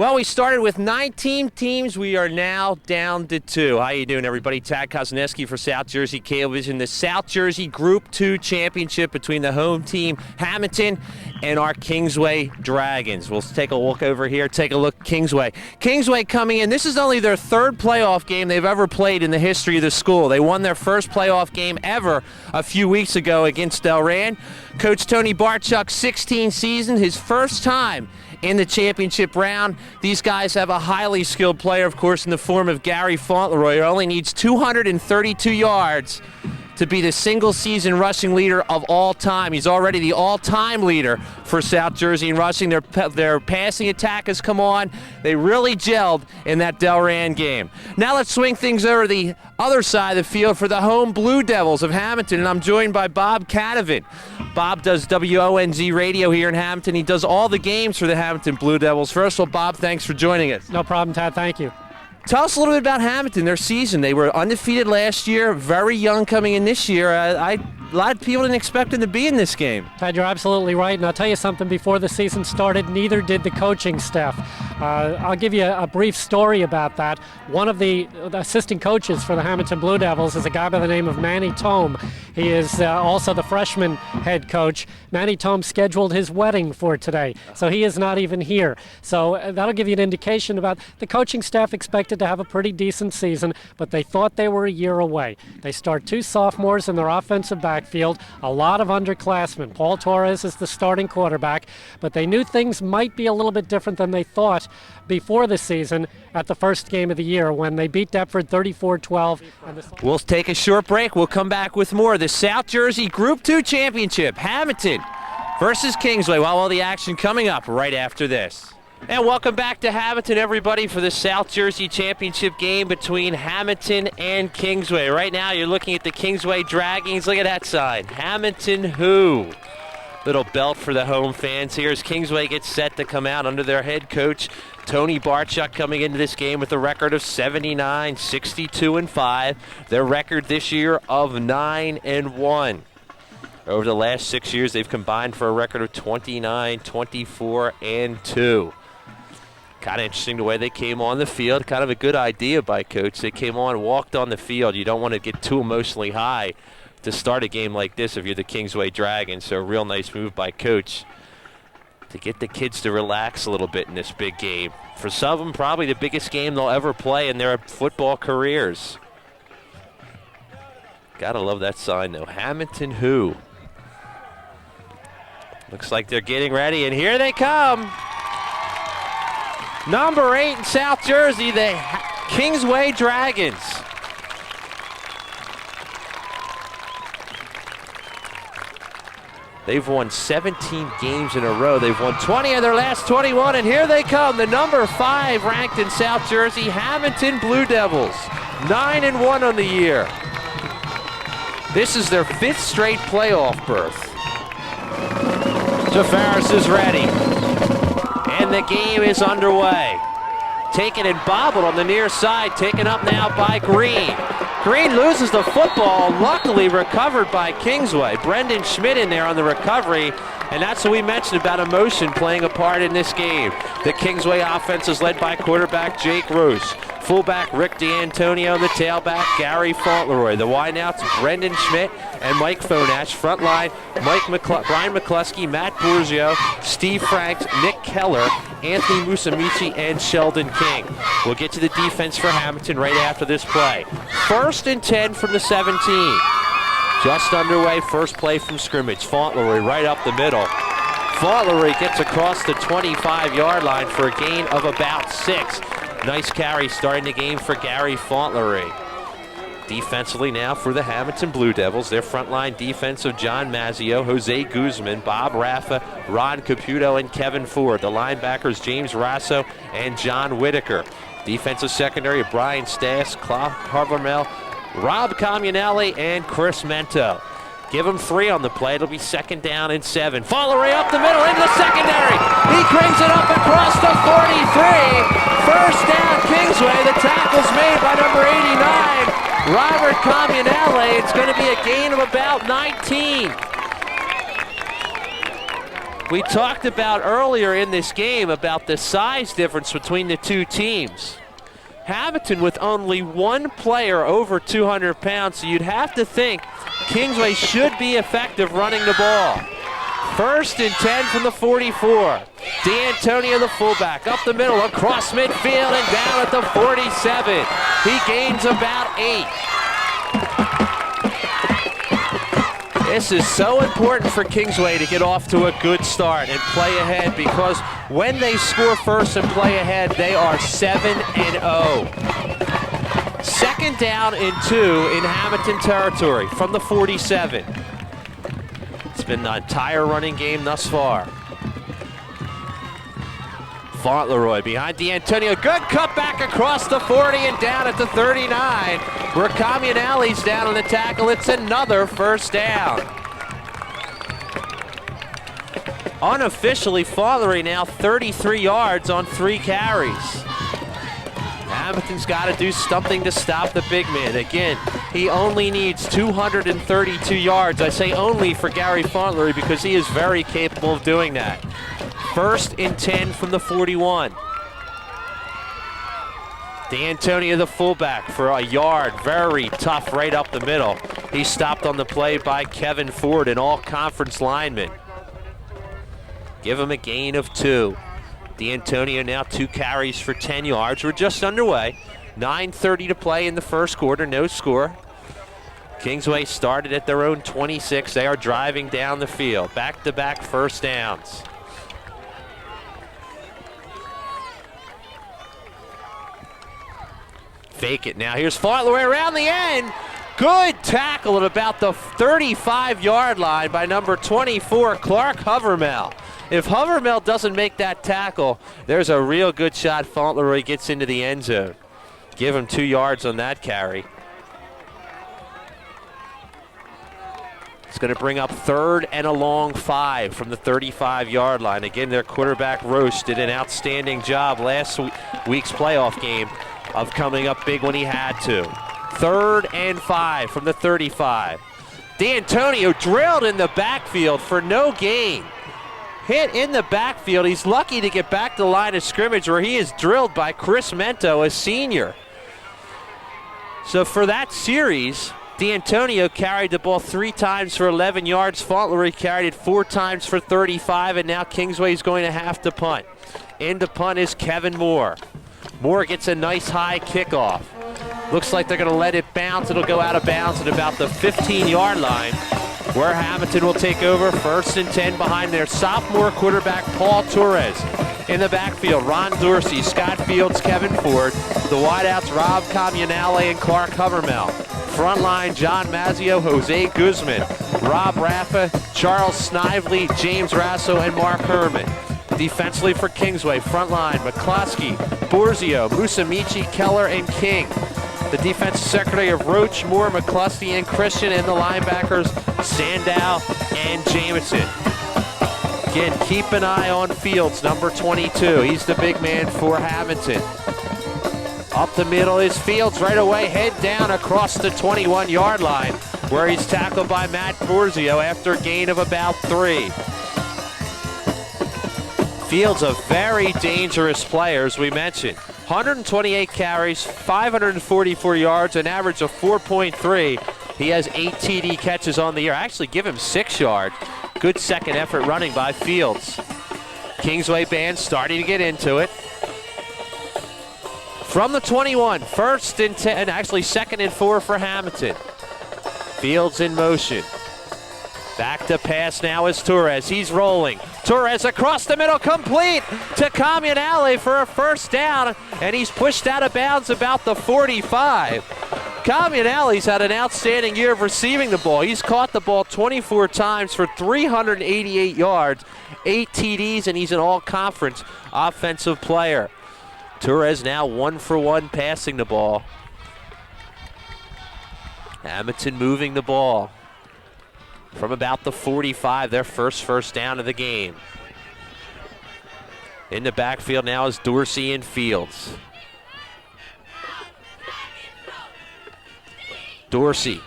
Well, we started with 19 teams. We are now down to 2. How you doing, everybody? Tad Kozneski for South Jersey Cablevision. The South Jersey Group 2 Championship between the home team, Hammonton, and our Kingsway Dragons. We'll take a look over here. Take a look, Kingsway. Kingsway coming in. This is only their 3rd playoff game they've ever played in the history of the school. They won their first playoff game ever a few weeks ago against Delran. Coach Tony Barchuk's 16th season, his first time in the championship round. These guys have a highly skilled player, of course, in the form of Gary Faultleroy, who only needs 232 yards to be the single-season rushing leader of all time. He's already the all-time leader for South Jersey in rushing. Their passing attack has come on. They really gelled in that Delran game. Now let's swing things over to the other side of the field for the home Blue Devils of Hammonton, and I'm joined by Bob Canavan. Bob does WONZ radio here in Hammonton. He does all the games for the Hammonton Blue Devils. First of all, Bob, thanks for joining us. No problem, Tad. Thank you. Tell us a little bit about Hammonton, their season. They were undefeated last year, very young coming in this year. A lot of people didn't expect them to be in this game. Tad, you're absolutely right, and I'll tell you something, before the season started, neither did the coaching staff. I'll give you a brief story about that. One of the assistant coaches for the Hammonton Blue Devils is a guy by the name of Manny Tome. He is also the freshman head coach. Manny Tome scheduled his wedding for today, so he is not even here. So that'll give you an indication about the coaching staff expected to have a pretty decent season, but they thought they were a year away. They start 2 sophomores in their offensive backfield, a lot of underclassmen. Paul Torres is the starting quarterback, but they knew things might be a little bit different than they thought before the season at the first game of the year when they beat Deptford 34-12. We'll take a short break. We'll come back with more. The South Jersey Group 2 Championship, Hammonton versus Kingsway. Well, all the action coming up right after this. And welcome back to Hammonton, everybody, for the South Jersey Championship game between Hammonton and Kingsway. Right now, you're looking at the Kingsway Dragons. Look at that sign. Hammonton who? Little belt for the home fans here as Kingsway gets set to come out under their head coach, Tony Barchuk, coming into this game with a record of 79, 62-5. Their record this year of 9-1. Over the last 6 years, they've combined for a record of 29, 24-2. Kind of interesting the way they came on the field. Kind of a good idea by Coach. They came on, walked on the field. You don't want to get too emotionally high to start a game like this if you're the Kingsway Dragons. So a real nice move by Coach to get the kids to relax a little bit in this big game. For some of them, probably the biggest game they'll ever play in their football careers. Gotta love that sign, though. Hammonton who? Looks like they're getting ready, and here they come. Number 8 in South Jersey, the Kingsway Dragons. They've won 17 games in a row. They've won 20 of their last 21, and here they come, the number 5 ranked in South Jersey, Hammonton Blue Devils. 9-1 on the year. This is their 5th straight playoff berth. Jafaris is ready. And the game is underway. Taken and bobbled on the near side, taken up now by Green. Green loses the football, luckily recovered by Kingsway. Brendan Schmidt in there on the recovery, and that's what we mentioned about emotion playing a part in this game. The Kingsway offense is led by quarterback Jake Roos. Fullback Rick D'Antonio, the tailback Gary Faultleroy. The wideouts Brendan Schmidt and Mike Fonash. Front line Brian McCluskey, Matt Borzio, Steve Franks, Nick Keller, Anthony Musamichi, and Sheldon King. We'll get to the defense for Hammonton right after this play. 1st and 10 from the 17. Just underway, first play from scrimmage. Faultleroy right up the middle. Faultleroy gets across the 25-yard line for a gain of about 6. Nice carry starting the game for Gary Faultleroy. Defensively now for the Hammonton Blue Devils, their frontline defense of John Mazzio, Jose Guzman, Bob Raffa, Ron Caputo, and Kevin Ford. The linebackers James Rasso and John Whitaker. Defensive secondary of Brian Stass, Claude Harvermel, Rob Comunelli, and Chris Mento. Give him 3 on the play. It'll be 2nd down and 7. Faultleroy up the middle into the secondary. He brings it up across the 43. First down, Kingsway. The tackle's made by number 89, Robert Comunelli. It's going to be a gain of about 19. We talked about earlier in this game about the size difference between the two teams. Hammonton with only one player over 200 pounds, so you'd have to think Kingsway should be effective running the ball. 1st and 10 from the 44. D'Antonio, the fullback, up the middle, across midfield, and down at the 47. He gains about 8. This is so important for Kingsway to get off to a good start and play ahead, because when they score first and play ahead, they are 7-0. 2nd down and 2 in Hammonton territory from the 47. It's been the entire running game thus far. Faultleroy behind D'Antonio. Good cut back across the 40 and down at the 39. Where Camionelli's down on the tackle. It's another 1st down. Unofficially, Faultleroy now 33 yards on 3 carries. Hammonton's got to do something to stop the big man. Again, he only needs 232 yards. I say only for Gary Faultleroy because he is very capable of doing that. 1st and 10 from the 41. D'Antonio, the fullback, for a yard. Very tough right up the middle. He's stopped on the play by Kevin Ford, an all-conference lineman. Give him a gain of 2. D'Antonio now 2 carries for 10 yards. We're just underway. 9:30 to play in the 1st quarter, no score. Kingsway started at their own 26. They are driving down the field. Back-to-back 1st downs. Fake it now. Here's Faultleroy around the end. Good tackle at about the 35-yard line by number 24, Clark Hovermel. If Hovermel doesn't make that tackle, there's a real good shot Faultleroy gets into the end zone. Give him 2 yards on that carry. It's going to bring up 3rd and a long 5 from the 35-yard line. Again, their quarterback, Roche, did an outstanding job last week's playoff game of coming up big when he had to. 3rd and 5 from the 35. D'Antonio drilled in the backfield for no gain. Hit in the backfield. He's lucky to get back to the line of scrimmage where he is drilled by Chris Mento, a senior. So for that series, D'Antonio carried the ball 3 times for 11 yards. Faultleroy carried it 4 times for 35, and now Kingsway's going to have to punt. In to punt is Kevin Moore. Moore gets a nice high kickoff. Looks like they're going to let it bounce. It'll go out of bounds at about the 15-yard line, where Hammonton will take over. 1st and 10 behind their sophomore quarterback, Paul Torres. In the backfield, Ron Dorsey, Scott Fields, Kevin Ford. The wideouts, Rob Camionale and Clark Hovermel. Front line, John Mazzio, Jose Guzman, Rob Raffa, Charles Snively, James Rasso, and Mark Herman. Defensively for Kingsway, front line, McCloskey, Borzio, Musamichi, Keller, and King. The defensive secretary of Roach, Moore, McCluskey, and Christian, and the linebackers, Sandow and Jameson. Again, keep an eye on Fields, number 22. He's the big man for Hammonton. Up the middle is Fields right away, head down across the 21-yard line, where he's tackled by Matt Borzio after a gain of about 3. Fields, a very dangerous player, as we mentioned. 128 carries, 544 yards, an average of 4.3. He has 8 TD catches on the year. Actually, give him 6 yards. Good second effort running by Fields. Kingsway band starting to get into it. From the 21, 1st and 10, actually 2nd and 4 for Hammonton. Fields in motion. Back to pass now is Torres. He's rolling. Torres across the middle, complete to Camionale for a 1st down, and he's pushed out of bounds about the 45. Camionale's had an outstanding year of receiving the ball. He's caught the ball 24 times for 388 yards, 8 TDs, and he's an all-conference offensive player. Torres now 1 for 1 passing the ball. Hammonton moving the ball from about the 45, their first down of the game. In the backfield now is Dorsey and Fields. Dorsey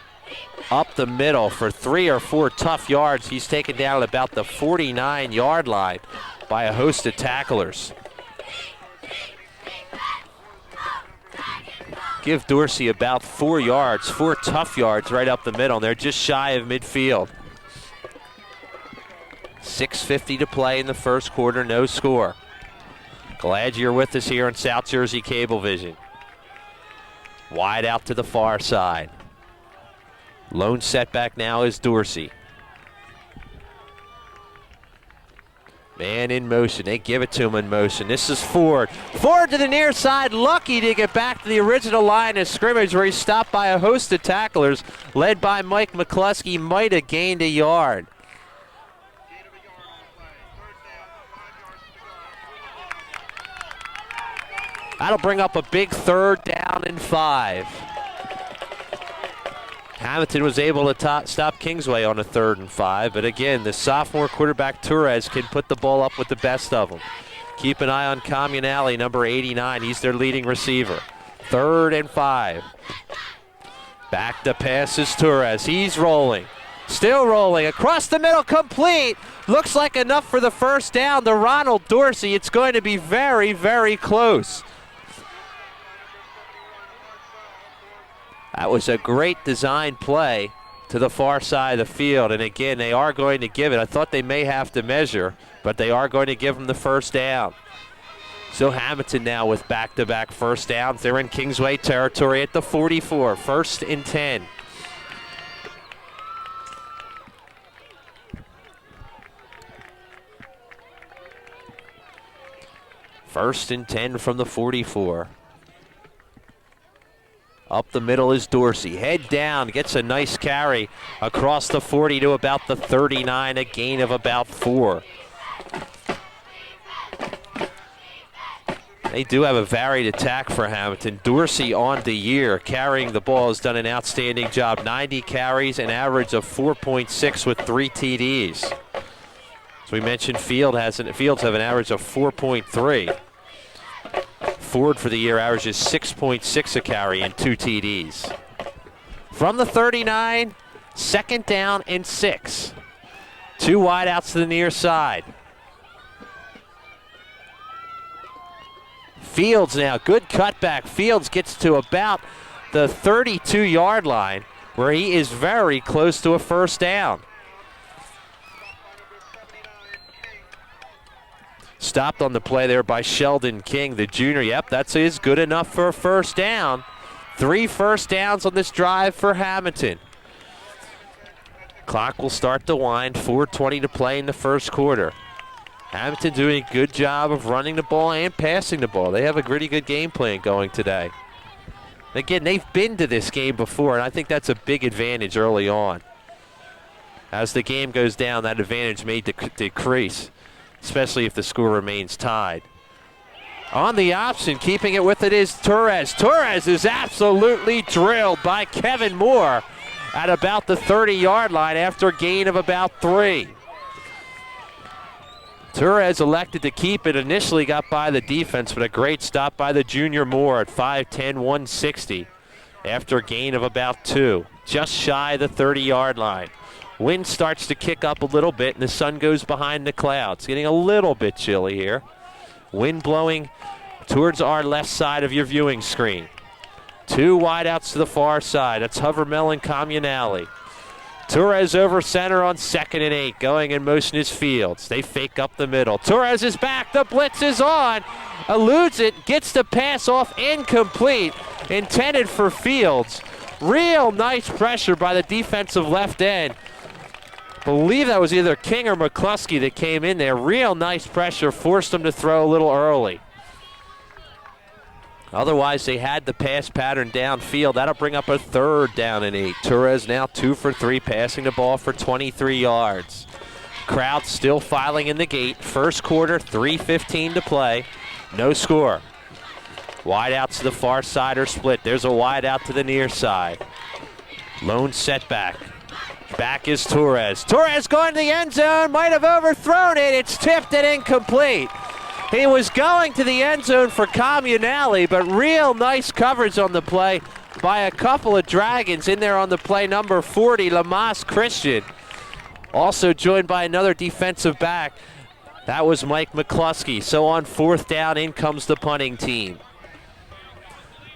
up the middle for 3 or 4 tough yards. He's taken down at about the 49-yard line by a host of tacklers. Give Dorsey about 4 yards, 4 tough yards right up the middle, and they're just shy of midfield. 6:50 to play in the first quarter, no score. Glad you're with us here on South Jersey Cablevision. Wide out to the far side. Lone setback now is Dorsey. Man in motion. They give it to him in motion. This is Ford. Ford to the near side. Lucky to get back to the original line of scrimmage where he's stopped by a host of tacklers led by Mike McCluskey. Might have gained a yard. That'll bring up a big 3rd down and 5. Hammonton was able to stop Kingsway on a 3rd and 5, but again, the sophomore quarterback Torres can put the ball up with the best of them. Keep an eye on Comunale, number 89. He's their leading receiver. 3rd and 5. Back to pass is Torres. He's rolling. Still rolling. Across the middle, complete. Looks like enough for the first down to Ronald Dorsey. It's going to be very, very close. That was a great design play to the far side of the field. And again, they are going to give it. I thought they may have to measure, but they are going to give them the first down. So Hammonton now with back-to-back first downs. They're in Kingsway territory at the 44. 1st and 10. First and 10 from the 44. Up the middle is Dorsey. Head down, gets a nice carry across the 40 to about the 39, a gain of about 4. They do have a varied attack for Hammonton. Dorsey on the year, carrying the ball, has done an outstanding job. 90 carries, an average of 4.6 with 3 TDs. As we mentioned, Fields have an average of 4.3. Ford for the year averages 6.6 a carry and 2 TDs. From the 39, 2nd down and 6. 2 wideouts to the near side. Fields now, good cutback. Fields gets to about the 32-yard line where he is very close to a first down. Stopped on the play there by Sheldon King, the junior. Yep, that is good enough for a first down. 3 first downs on this drive for Hammonton. Clock will start to wind. 4:20 to play in the first quarter. Hammonton doing a good job of running the ball and passing the ball. They have a pretty good game plan going today. Again, they've been to this game before, and I think that's a big advantage early on. As the game goes down, that advantage may decrease, especially if the score remains tied. On the option, keeping it with it is Torres. Torres is absolutely drilled by Kevin Moore at about the 30-yard line after a gain of about 3. Torres elected to keep it. Initially got by the defense, but a great stop by the junior Moore at 5'10", 160 after a gain of about 2. Just shy of the 30-yard line. Wind starts to kick up a little bit, and the sun goes behind the clouds. Getting a little bit chilly here. Wind blowing towards our left side of your viewing screen. 2 wideouts to the far side. That's Hovermel and Comunale. Torres over center on 2nd and 8. Going in motion is Fields. They fake up the middle. Torres is back. The blitz is on. Eludes it. Gets the pass off. Incomplete. Intended for Fields. Real nice pressure by the defensive left end. Believe that was either King or McCluskey that came in there. Real nice pressure. Forced him to throw a little early. Otherwise, they had the pass pattern downfield. That'll bring up a 3rd down and 8. Torres now 2 for 3, passing the ball for 23 yards. Crowd still filing in the gate. First quarter, 3:15 to play. No score. Wide out to the far side or split. There's a wide out to the near side. Lone setback. Back is Torres. Torres going to the end zone. Might have overthrown it. It's tipped and incomplete. He was going to the end zone for Comunale, but real nice coverage on the play by a couple of Dragons in there on the play, number 40, Lamas Christian. Also joined by another defensive back. That was Mike McCluskey. So on 4th down, in comes the punting team.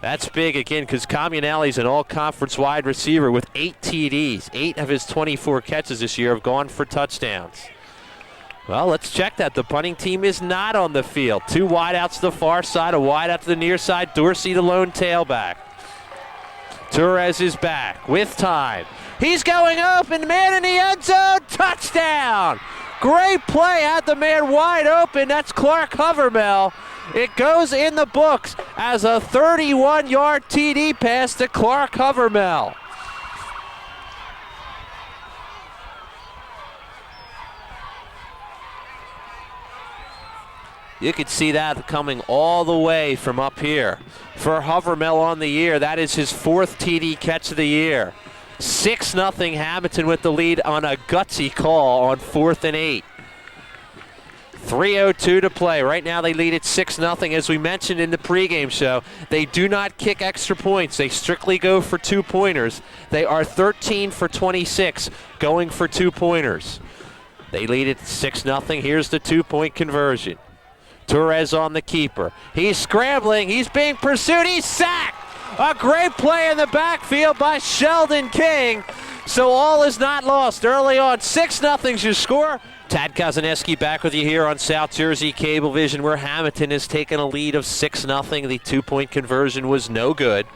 That's big again because Comunelli's an all-conference wide receiver with 8 TDs. 8 of his 24 catches this year have gone for touchdowns. Well, let's check that. The punting team is not on the field. 2 wideouts to the far side, a wideout to the near side. Dorsey, the lone tailback. Torres is back with time. He's going open, man in the end zone, touchdown! Great play, had the man wide open. That's Clark Hovermel. It goes in the books as a 31-yard TD pass to Clark Hovermel. You can see that coming all the way from up here. For Hovermel on the year, that is his 4th TD catch of the year. 6-0 Hammonton with the lead on a gutsy call on 4th and 8. 3:02 to play. Right now they lead at 6-0. As we mentioned in the pregame show, they do not kick extra points. They strictly go for 2-pointers. They are 13 for 26 going for 2-pointers. They lead at 6-0. Here's the 2-point conversion. Torres on the keeper. He's scrambling. He's being pursued. He's sacked. A great play in the backfield by Sheldon King. So all is not lost. Early on, 6-0's your score. Tad Kozaneski back with you here on South Jersey Cablevision, where Hammonton has taken a lead of 6-0. The 2-point conversion was no good.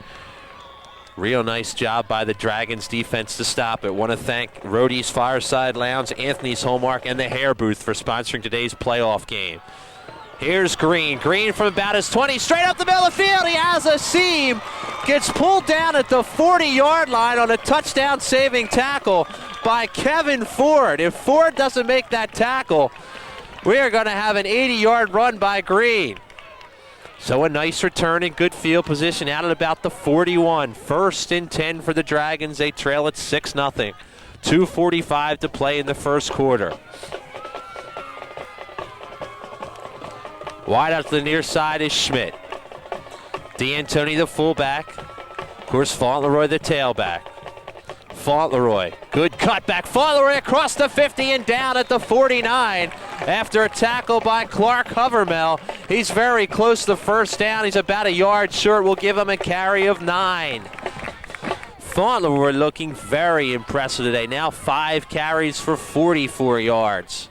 Real nice job by the Dragons defense to stop it. Want to thank Rody's Fireside Lounge, Anthony's Hallmark, and the Hair Booth for sponsoring today's playoff game. Here's Green. Green from about his 20, straight up the middle of the field. He has a seam. Gets pulled down at the 40-yard line on a touchdown-saving tackle by Kevin Ford. If Ford doesn't make that tackle, we are going to have an 80-yard run by Green. So a nice return in good field position out at about the 41. 1st and 10 for the Dragons. They trail at 6-0. 2:45 to play in the first quarter. Wide out to the near side is Schmidt. D'Antoni the fullback. Of course, Faultleroy the tailback. Faultleroy, good cutback. Faultleroy across the 50 and down at the 49 after a tackle by Clark Hovermel. He's very close to first down. He's about a yard short. We'll give him a carry of 9. Faultleroy looking very impressive today. Now 5 carries for 44 yards.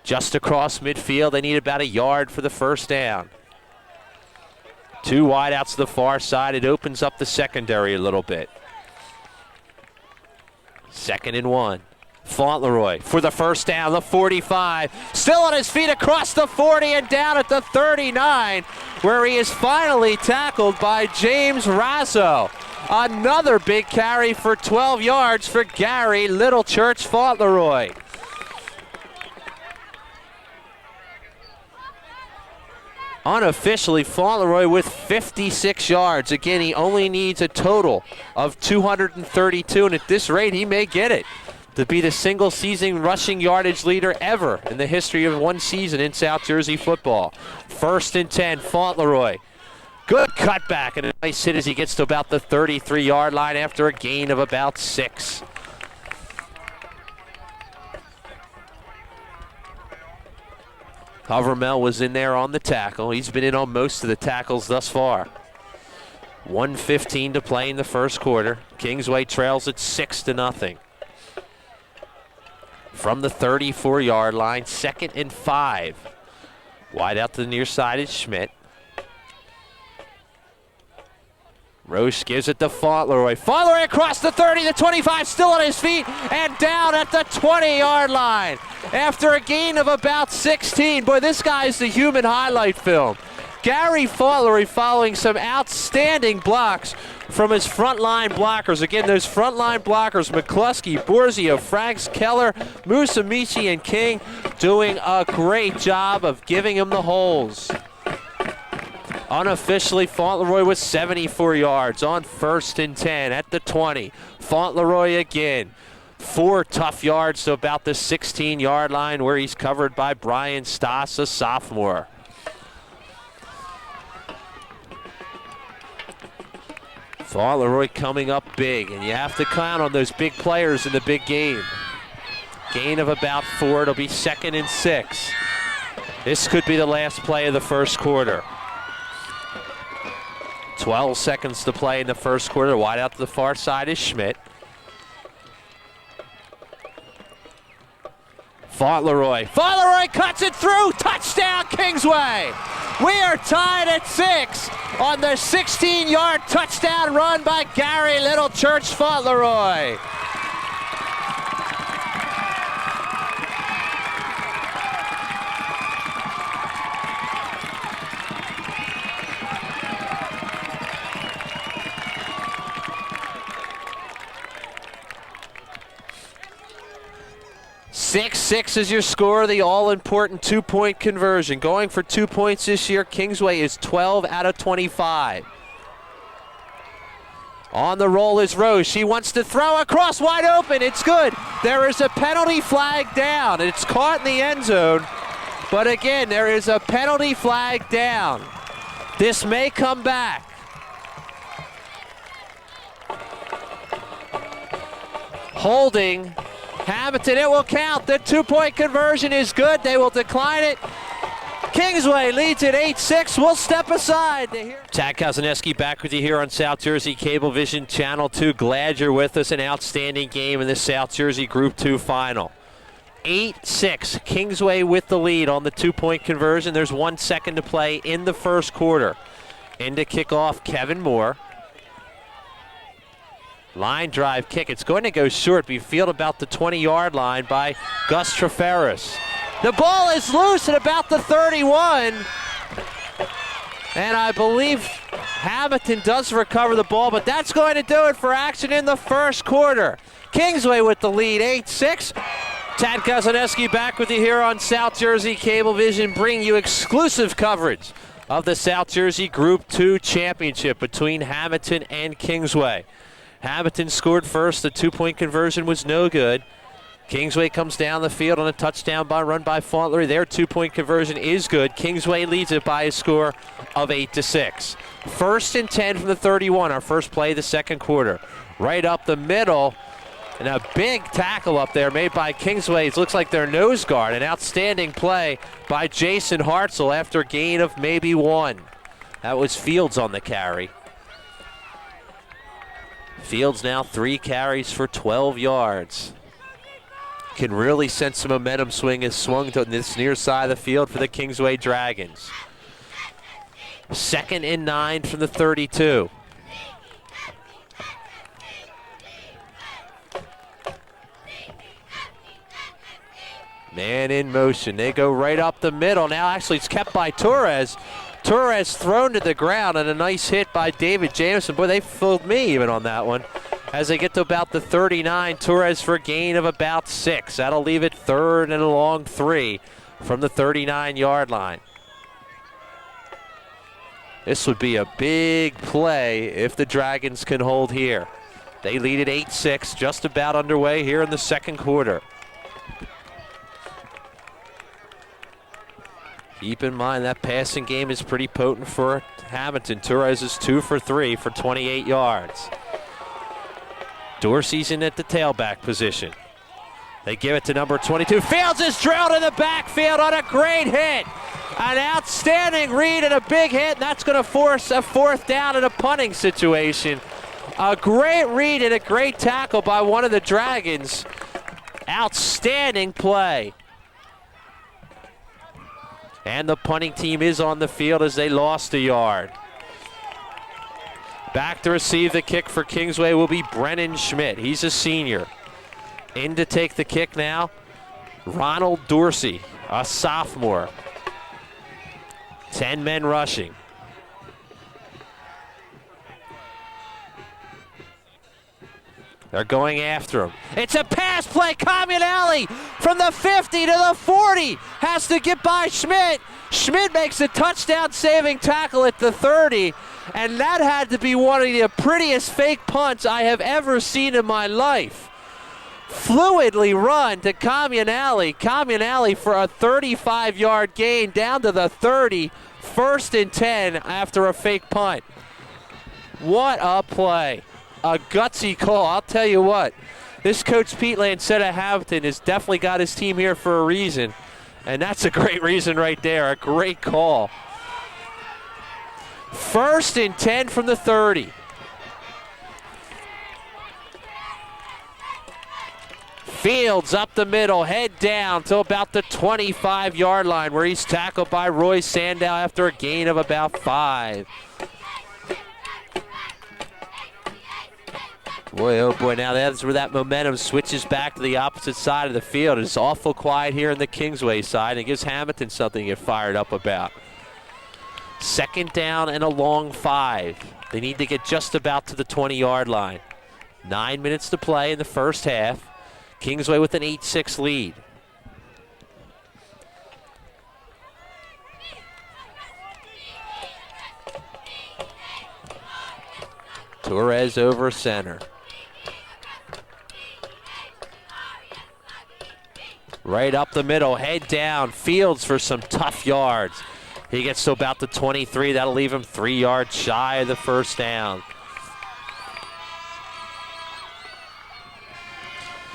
Just across midfield, they need about a yard for the first down. 2 wideouts to the far side. It opens up the secondary a little bit. 2nd and 1. Faultleroy for the first down, the 45. Still on his feet across the 40 and down at the 39, where he is finally tackled by James Razzo. Another big carry for 12 yards for Gary Littlechurch Faultleroy. Unofficially, Faultleroy with 56 yards. Again, he only needs a total of 232, and at this rate, he may get it to be the single-season rushing yardage leader ever in the history of one season in South Jersey football. 1st and 10, Faultleroy. Good cutback and a nice hit as he gets to about the 33-yard line after a gain of about 6. Hovermel was in there on the tackle. He's been in on most of the tackles thus far. 1:15 to play in the first quarter. Kingsway trails at 6-0. From the 34-yard line, 2nd and 5. Wide out to the near side is Schmidt. Roche gives it to Faultleroy. Faultleroy across the 30, the 25, still on his feet, and down at the 20-yard line after a gain of about 16. Boy, this guy is the human highlight film. Gary Faultleroy following some outstanding blocks from his frontline blockers. Again, those frontline blockers, McCluskey, Borzio, Franks, Keller, Musamichi, and King doing a great job of giving him the holes. Unofficially, Faultleroy with 74 yards on 1st and 10 at the 20. Faultleroy again. 4 tough yards to about the 16-yard line where he's covered by Brian Stoss, a sophomore. Faultleroy coming up big, and you have to count on those big players in the big game. Gain of about 4. It'll be 2nd and 6. This could be the last play of the first quarter. 12 seconds to play in the first quarter. Wide out to the far side is Schmidt. Faultleroy. Faultleroy cuts it through. Touchdown, Kingsway. We are tied at 6 on the 16-yard touchdown run by Gary Littlechurch Faultleroy. Six is your score, the all-important 2-point conversion. Going for 2 points this year, Kingsway is 12 out of 25. On the roll is Rose. She wants to throw across, wide open. It's good. There is a penalty flag down. It's caught in the end zone. But again, there is a penalty flag down. This may come back. Holding. Hammonton, it will count. The 2-point conversion is good. They will decline it. Kingsway leads at 8-6. We'll step aside. Tad Kozaneski back with you here on South Jersey Cablevision Channel 2. Glad you're with us. An outstanding game in the South Jersey Group 2 final. 8-6. Kingsway with the lead on the 2-point conversion. There's 1 second to play in the first quarter. Into kickoff, Kevin Moore. Line drive kick. It's going to go short. Be fielded about the 20-yard line by Gus Treferis. The ball is loose at about the 31. And I believe Hammonton does recover the ball, but that's going to do it for action in the first quarter. Kingsway with the lead, 8-6. Tad Kozaneski back with you here on South Jersey Cablevision, bringing you exclusive coverage of the South Jersey Group 2 Championship between Hammonton and Kingsway. Hammonton scored first. The 2-point conversion was no good. Kingsway comes down the field on a touchdown run by Faultleroy. Their 2-point conversion is good. Kingsway leads it by a score of 8-6. 1st and 10 from the 31, our first play of the second quarter. Right up the middle, and a big tackle up there made by Kingsway. It looks like their nose guard. An outstanding play by Jason Hartzell after a gain of maybe 1. That was Fields on the carry. Fields now 3 carries for 12 yards. Can really sense some momentum swing is swung to this near side of the field for the Kingsway Dragons. 2nd and 9 from the 32. Man in motion. They go right up the middle. Now actually it's kept by Torres. Torres thrown to the ground, and a nice hit by David Jameson. Boy, they fooled me even on that one. As they get to about the 39, Torres for a gain of about 6. That'll leave it 3rd and a long 3 from the 39-yard line. This would be a big play if the Dragons can hold here. They lead at 8-6, just about underway here in the second quarter. Keep in mind that passing game is pretty potent for Hammonton. Torres is 2 for 3 for 28 yards. Dorsey's in at the tailback position. They give it to number 22. Fields is drilled in the backfield on a great hit. An outstanding read and a big hit, and that's going to force a 4th down in a punting situation. A great read and a great tackle by one of the Dragons. Outstanding play. And the punting team is on the field as they lost a yard. Back to receive the kick for Kingsway will be Brennan Schmidt. He's a senior. In to take the kick now, Ronald Dorsey, a sophomore. 10 men rushing. They're going after him. It's a pass play. Comunale from the 50 to the 40. Has to get by Schmidt. Schmidt makes a touchdown-saving tackle at the 30. And that had to be one of the prettiest fake punts I have ever seen in my life. Fluidly run to Comunale. Comunale for a 35-yard gain down to the 30. 1st and 10 after a fake punt. What a play. A gutsy call. I'll tell you what. This Coach Pete Lancetta of Hammonton has definitely got his team here for a reason. And that's a great reason right there. A great call. 1st and 10 from the 30. Fields up the middle, head down to about the 25-yard line where he's tackled by Roy Sandow after a gain of about 5. Boy, oh boy, now that's where that momentum switches back to the opposite side of the field. It's awful quiet here in the Kingsway side. It gives Hammonton something to get fired up about. 2nd down and a long 5. They need to get just about to the 20-yard line. 9 minutes to play in the first half. Kingsway with an 8-6 lead. Torres over center. Right up the middle, head down. Fields for some tough yards. He gets to about the 23. That'll leave him 3 yards shy of the first down.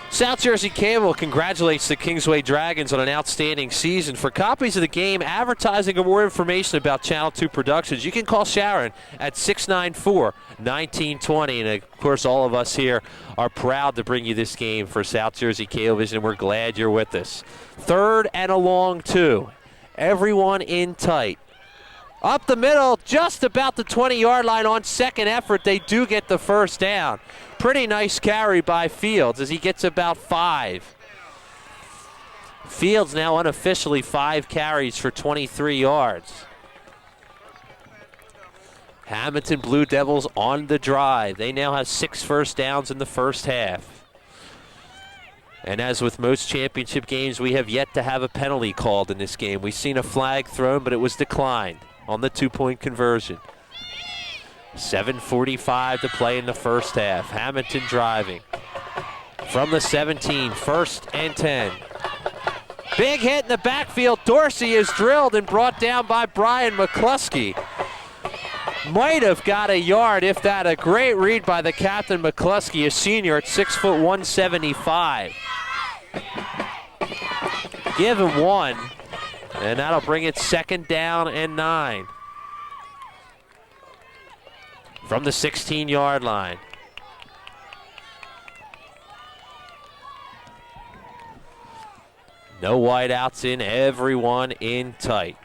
South Jersey Cable congratulates the Kingsway Dragons on an outstanding season. For copies of the game, advertising, or more information about Channel 2 Productions, you can call Sharon at 694-1920. And, of course, all of us here are proud to bring you this game for South Jersey Cablevision, and we're glad you're with us. 3rd and a long 2. Everyone in tight. Up the middle, just about the 20-yard line on second effort. They do get the first down. Pretty nice carry by Fields as he gets about 5. Fields now unofficially 5 carries for 23 yards. Hammonton Blue Devils on the drive. They now have 6 first downs in the first half. And as with most championship games, we have yet to have a penalty called in this game. We've seen a flag thrown, but it was declined on the 2-point conversion. 7:45 to play in the first half. Hammonton driving from the 17, 1st and 10. Big hit in the backfield. Dorsey is drilled and brought down by Brian McCluskey. Might have got a yard, if that. A great read by the captain, McCluskey, a senior at 6 foot 175. Give him 1, and that'll bring it 2nd down and 9. From the 16-yard line. No wideouts in, everyone in tight.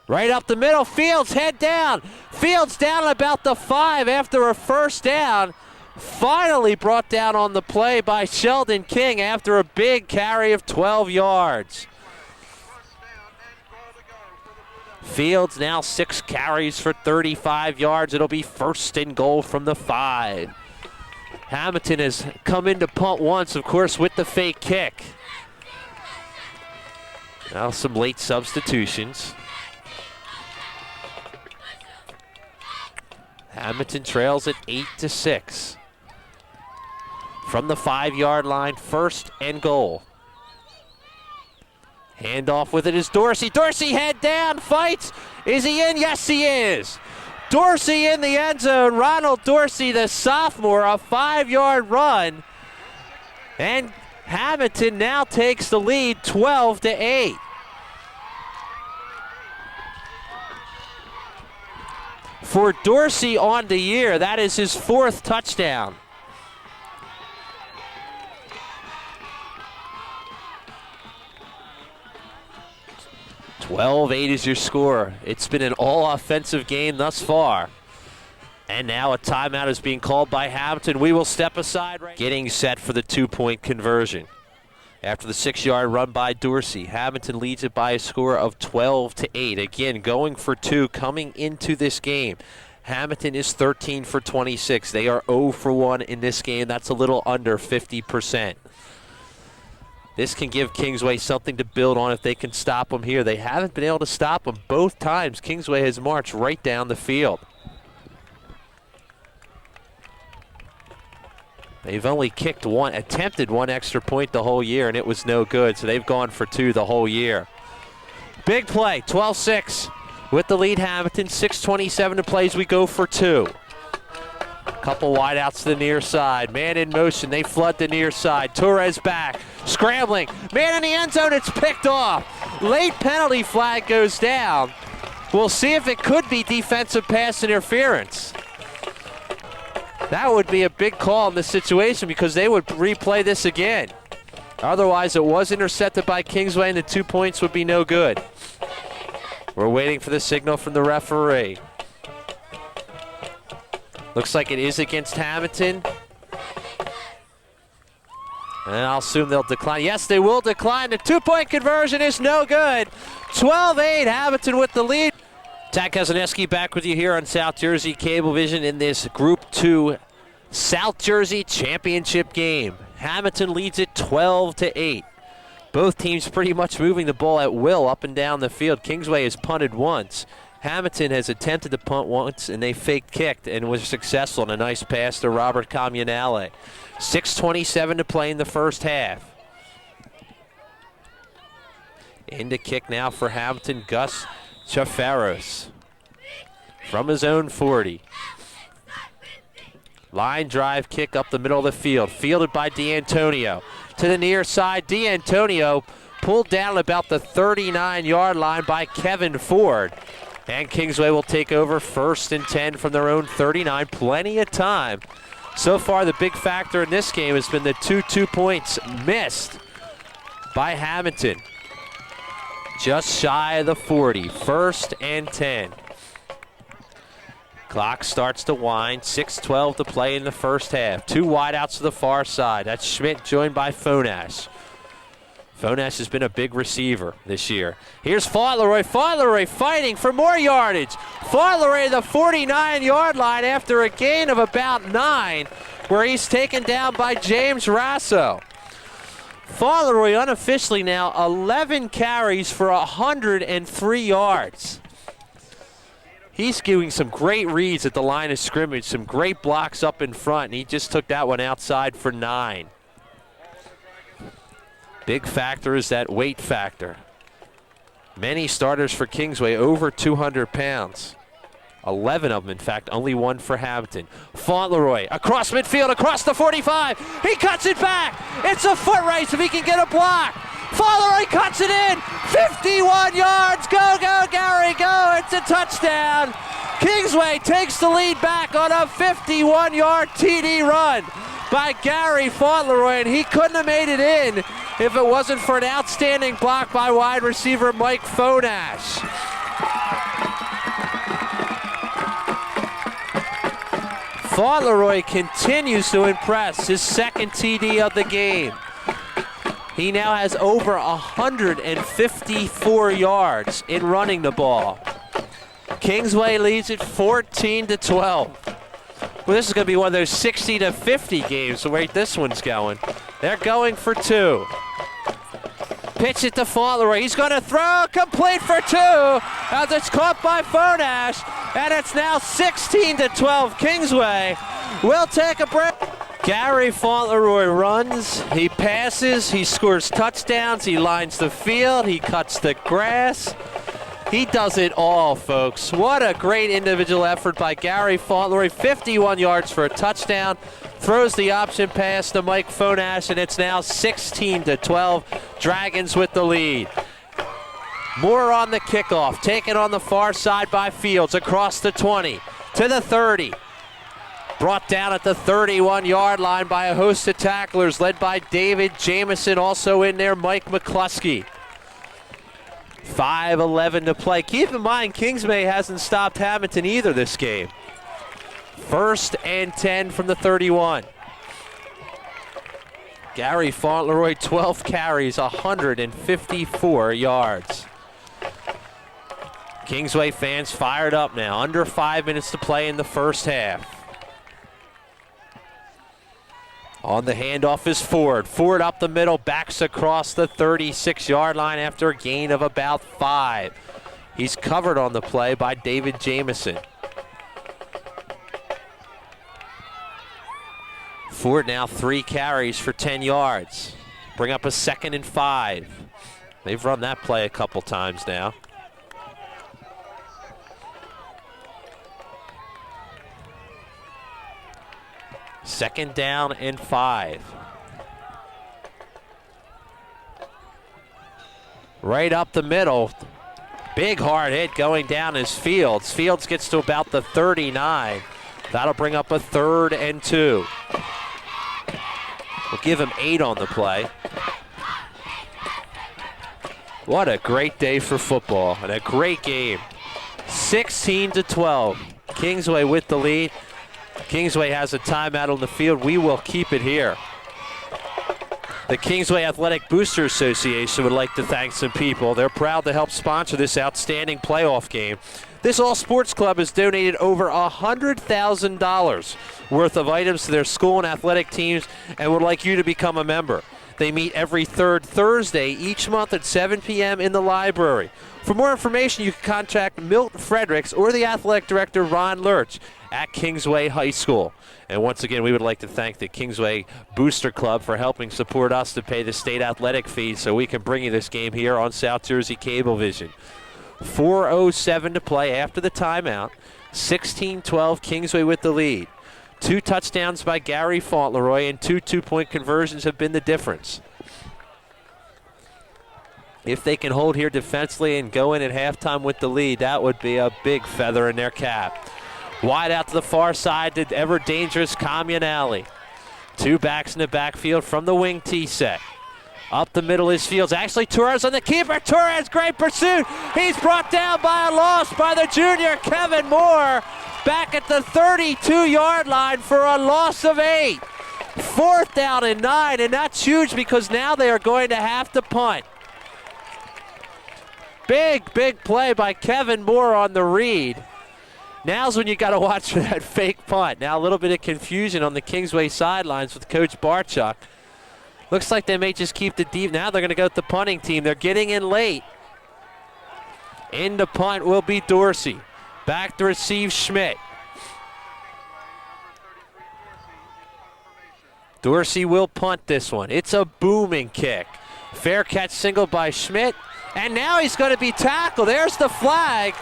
Right up the middle, Fields head down. Fields down about the 5 after a first down. Finally brought down on the play by Sheldon King after a big carry of 12 yards. Fields now 6 carries for 35 yards. It'll be 1st and goal from the 5. Hammonton has come in to punt once, of course, with the fake kick. Now some late substitutions. Hammonton trails at 8-6. From the 5-yard line, 1st and goal. Handoff with it is Dorsey. Dorsey head down, fights. Is he in? Yes, he is. Dorsey in the end zone. Ronald Dorsey, the sophomore, a 5-yard run. And Hammonton now takes the lead 12-8. For Dorsey on the year, that is his 4th touchdown. 12-8 is your score. It's been an all-offensive game thus far. And now a timeout is being called by Hammonton. We will step aside. Getting set for the 2-point conversion. After the 6-yard run by Dorsey, Hammonton leads it by a score of 12-8. Again, going for 2 coming into this game. Hammonton is 13 for 26. They are 0 for 1 in this game. That's a little under 50%. This can give Kingsway something to build on if they can stop them here. They haven't been able to stop them both times. Kingsway has marched right down the field. They've only attempted 1 extra point the whole year, and it was no good, so they've gone for 2 the whole year. Big play, 12-6. with the lead, Hammonton. 6:27 to play as we go for 2. Couple wideouts to the near side. Man in motion. They flood the near side. Torres back. Scrambling. Man in the end zone. It's picked off. Late penalty flag goes down. We'll see if it could be defensive pass interference. That would be a big call in this situation because they would replay this again. Otherwise, it was intercepted by Kingsway and the 2 points would be no good. We're waiting for the signal from the referee. Looks like it is against Hammonton. And I'll assume they'll decline. Yes, they will decline. The 2-point conversion is no good. 12-8, Hammonton with the lead. Tad Kazaneski back with you here on South Jersey Cablevision in this Group 2 South Jersey Championship game. Hammonton leads it 12-8. Both teams pretty much moving the ball at will up and down the field. Kingsway has punted once. Hammonton has attempted to punt once, and they fake kicked and was successful in a nice pass to Robert Comunale. 6:27 to play in the first half. Into kick now for Hammonton, Gus Chafaros from his own 40. Line drive kick up the middle of the field, fielded by D'Antonio. To the near side, D'Antonio pulled down about the 39-yard line by Kevin Ford. And Kingsway will take over 1st and 10 from their own 39. Plenty of time. So far, the big factor in this game has been the 2 points missed by Hammonton. Just shy of the 40. 1st and 10. Clock starts to wind. 6:12 to play in the first half. 2 wideouts to the far side. That's Schmidt joined by Fonash. Fonash has been a big receiver this year. Here's Faultleroy. Faultleroy fighting for more yardage. Faultleroy the 49-yard line after a gain of about 9, where he's taken down by James Rasso. Faultleroy unofficially now 11 carries for 103 yards. He's doing some great reads at the line of scrimmage, some great blocks up in front, and he just took that one outside for 9. Big factor is that weight factor. Many starters for Kingsway over 200 pounds. 11 of them, in fact, only 1 for Hammonton. Faultleroy across midfield, across the 45. He cuts it back. It's a foot race if he can get a block. Faultleroy cuts it in. 51 yards. Go, go, Gary, go. It's a touchdown. Kingsway takes the lead back on a 51-yard TD run by Gary Faultleroy, and he couldn't have made it in if it wasn't for an outstanding block by wide receiver Mike Fonash. Faultleroy continues to impress, his 2nd TD of the game. He now has over 154 yards in running the ball. Kingsway leads it 14-12. Well, this is going to be one of those 60-50 games, the way this one's going. They're going for 2. Pitch it to Faultleroy. He's going to throw, complete for 2, as it's caught by Fonash, and it's now 16-12. Kingsway will take a break. Gary Faultleroy runs, he passes, he scores touchdowns, he lines the field, he cuts the grass. He does it all, folks. What a great individual effort by Gary Faultleroy. 51 yards for a touchdown. Throws the option pass to Mike Fonash, and it's now 16-12. Dragons with the lead. Moore on the kickoff. Taken on the far side by Fields. Across the 20 to the 30. Brought down at the 31-yard line by a host of tacklers led by David Jamison. Also in there, Mike McCluskey. 5:11 to play. Keep in mind, Kingsway hasn't stopped Hammonton either this game. 1st and 10 from the 31. Gary Faultleroy, 12 carries, 154 yards. Kingsway fans fired up now. Under 5 minutes to play in the first half. On the handoff is Ford. Ford up the middle, backs across the 36-yard line after a gain of about 5. He's covered on the play by David Jamison. Ford now 3 carries for 10 yards. Bring up a 2nd and 5. They've run that play a couple times now. 2nd down and 5. Right up the middle. Big hard hit going down is Fields. Fields gets to about the 39. That'll bring up a 3rd and 2. We'll give him 8 on the play. What a great day for football and a great game. 16-12. Kingsway with the lead. Kingsway has a timeout on the field. We will keep it here. The Kingsway Athletic Booster Association would like to thank some people. They're proud to help sponsor this outstanding playoff game. This all-sports club has donated over $100,000 worth of items to their school and athletic teams and would like you to become a member. They meet every 3rd Thursday each month at 7 p.m. in the library. For more information, you can contact Milt Fredericks or the athletic director, Ron Lurch, at Kingsway High School. And once again, we would like to thank the Kingsway Booster Club for helping support us to pay the state athletic fees so we can bring you this game here on South Jersey Cablevision. 4:07 to play after the timeout. 16-12, Kingsway with the lead. 2 touchdowns by Gary Faultleroy and 2 two-point conversions have been the difference. If they can hold here defensively and go in at halftime with the lead, that would be a big feather in their cap. Wide out to the far side to ever-dangerous Camionelli. 2 backs in the backfield from the wing T set. Up the middle is Fields. Actually, Torres on the keeper. Torres, great pursuit. He's brought down by a loss by the junior, Kevin Moore. Back at the 32-yard line for a loss of 8. 4th down and 9, and that's huge because now they are going to have to punt. Big play by Kevin Moore on the read. Now's when you got to watch for that fake punt. Now a little bit of confusion on the Kingsway sidelines with Coach Barchuk. Looks like they may just keep the deep. Now they're going to go with the punting team. They're getting in late. In the punt will be Dorsey. Back to receive Schmidt. Dorsey will punt this one. It's a booming kick. Fair catch single by Schmidt. And now he's going to be tackled. There's the flag.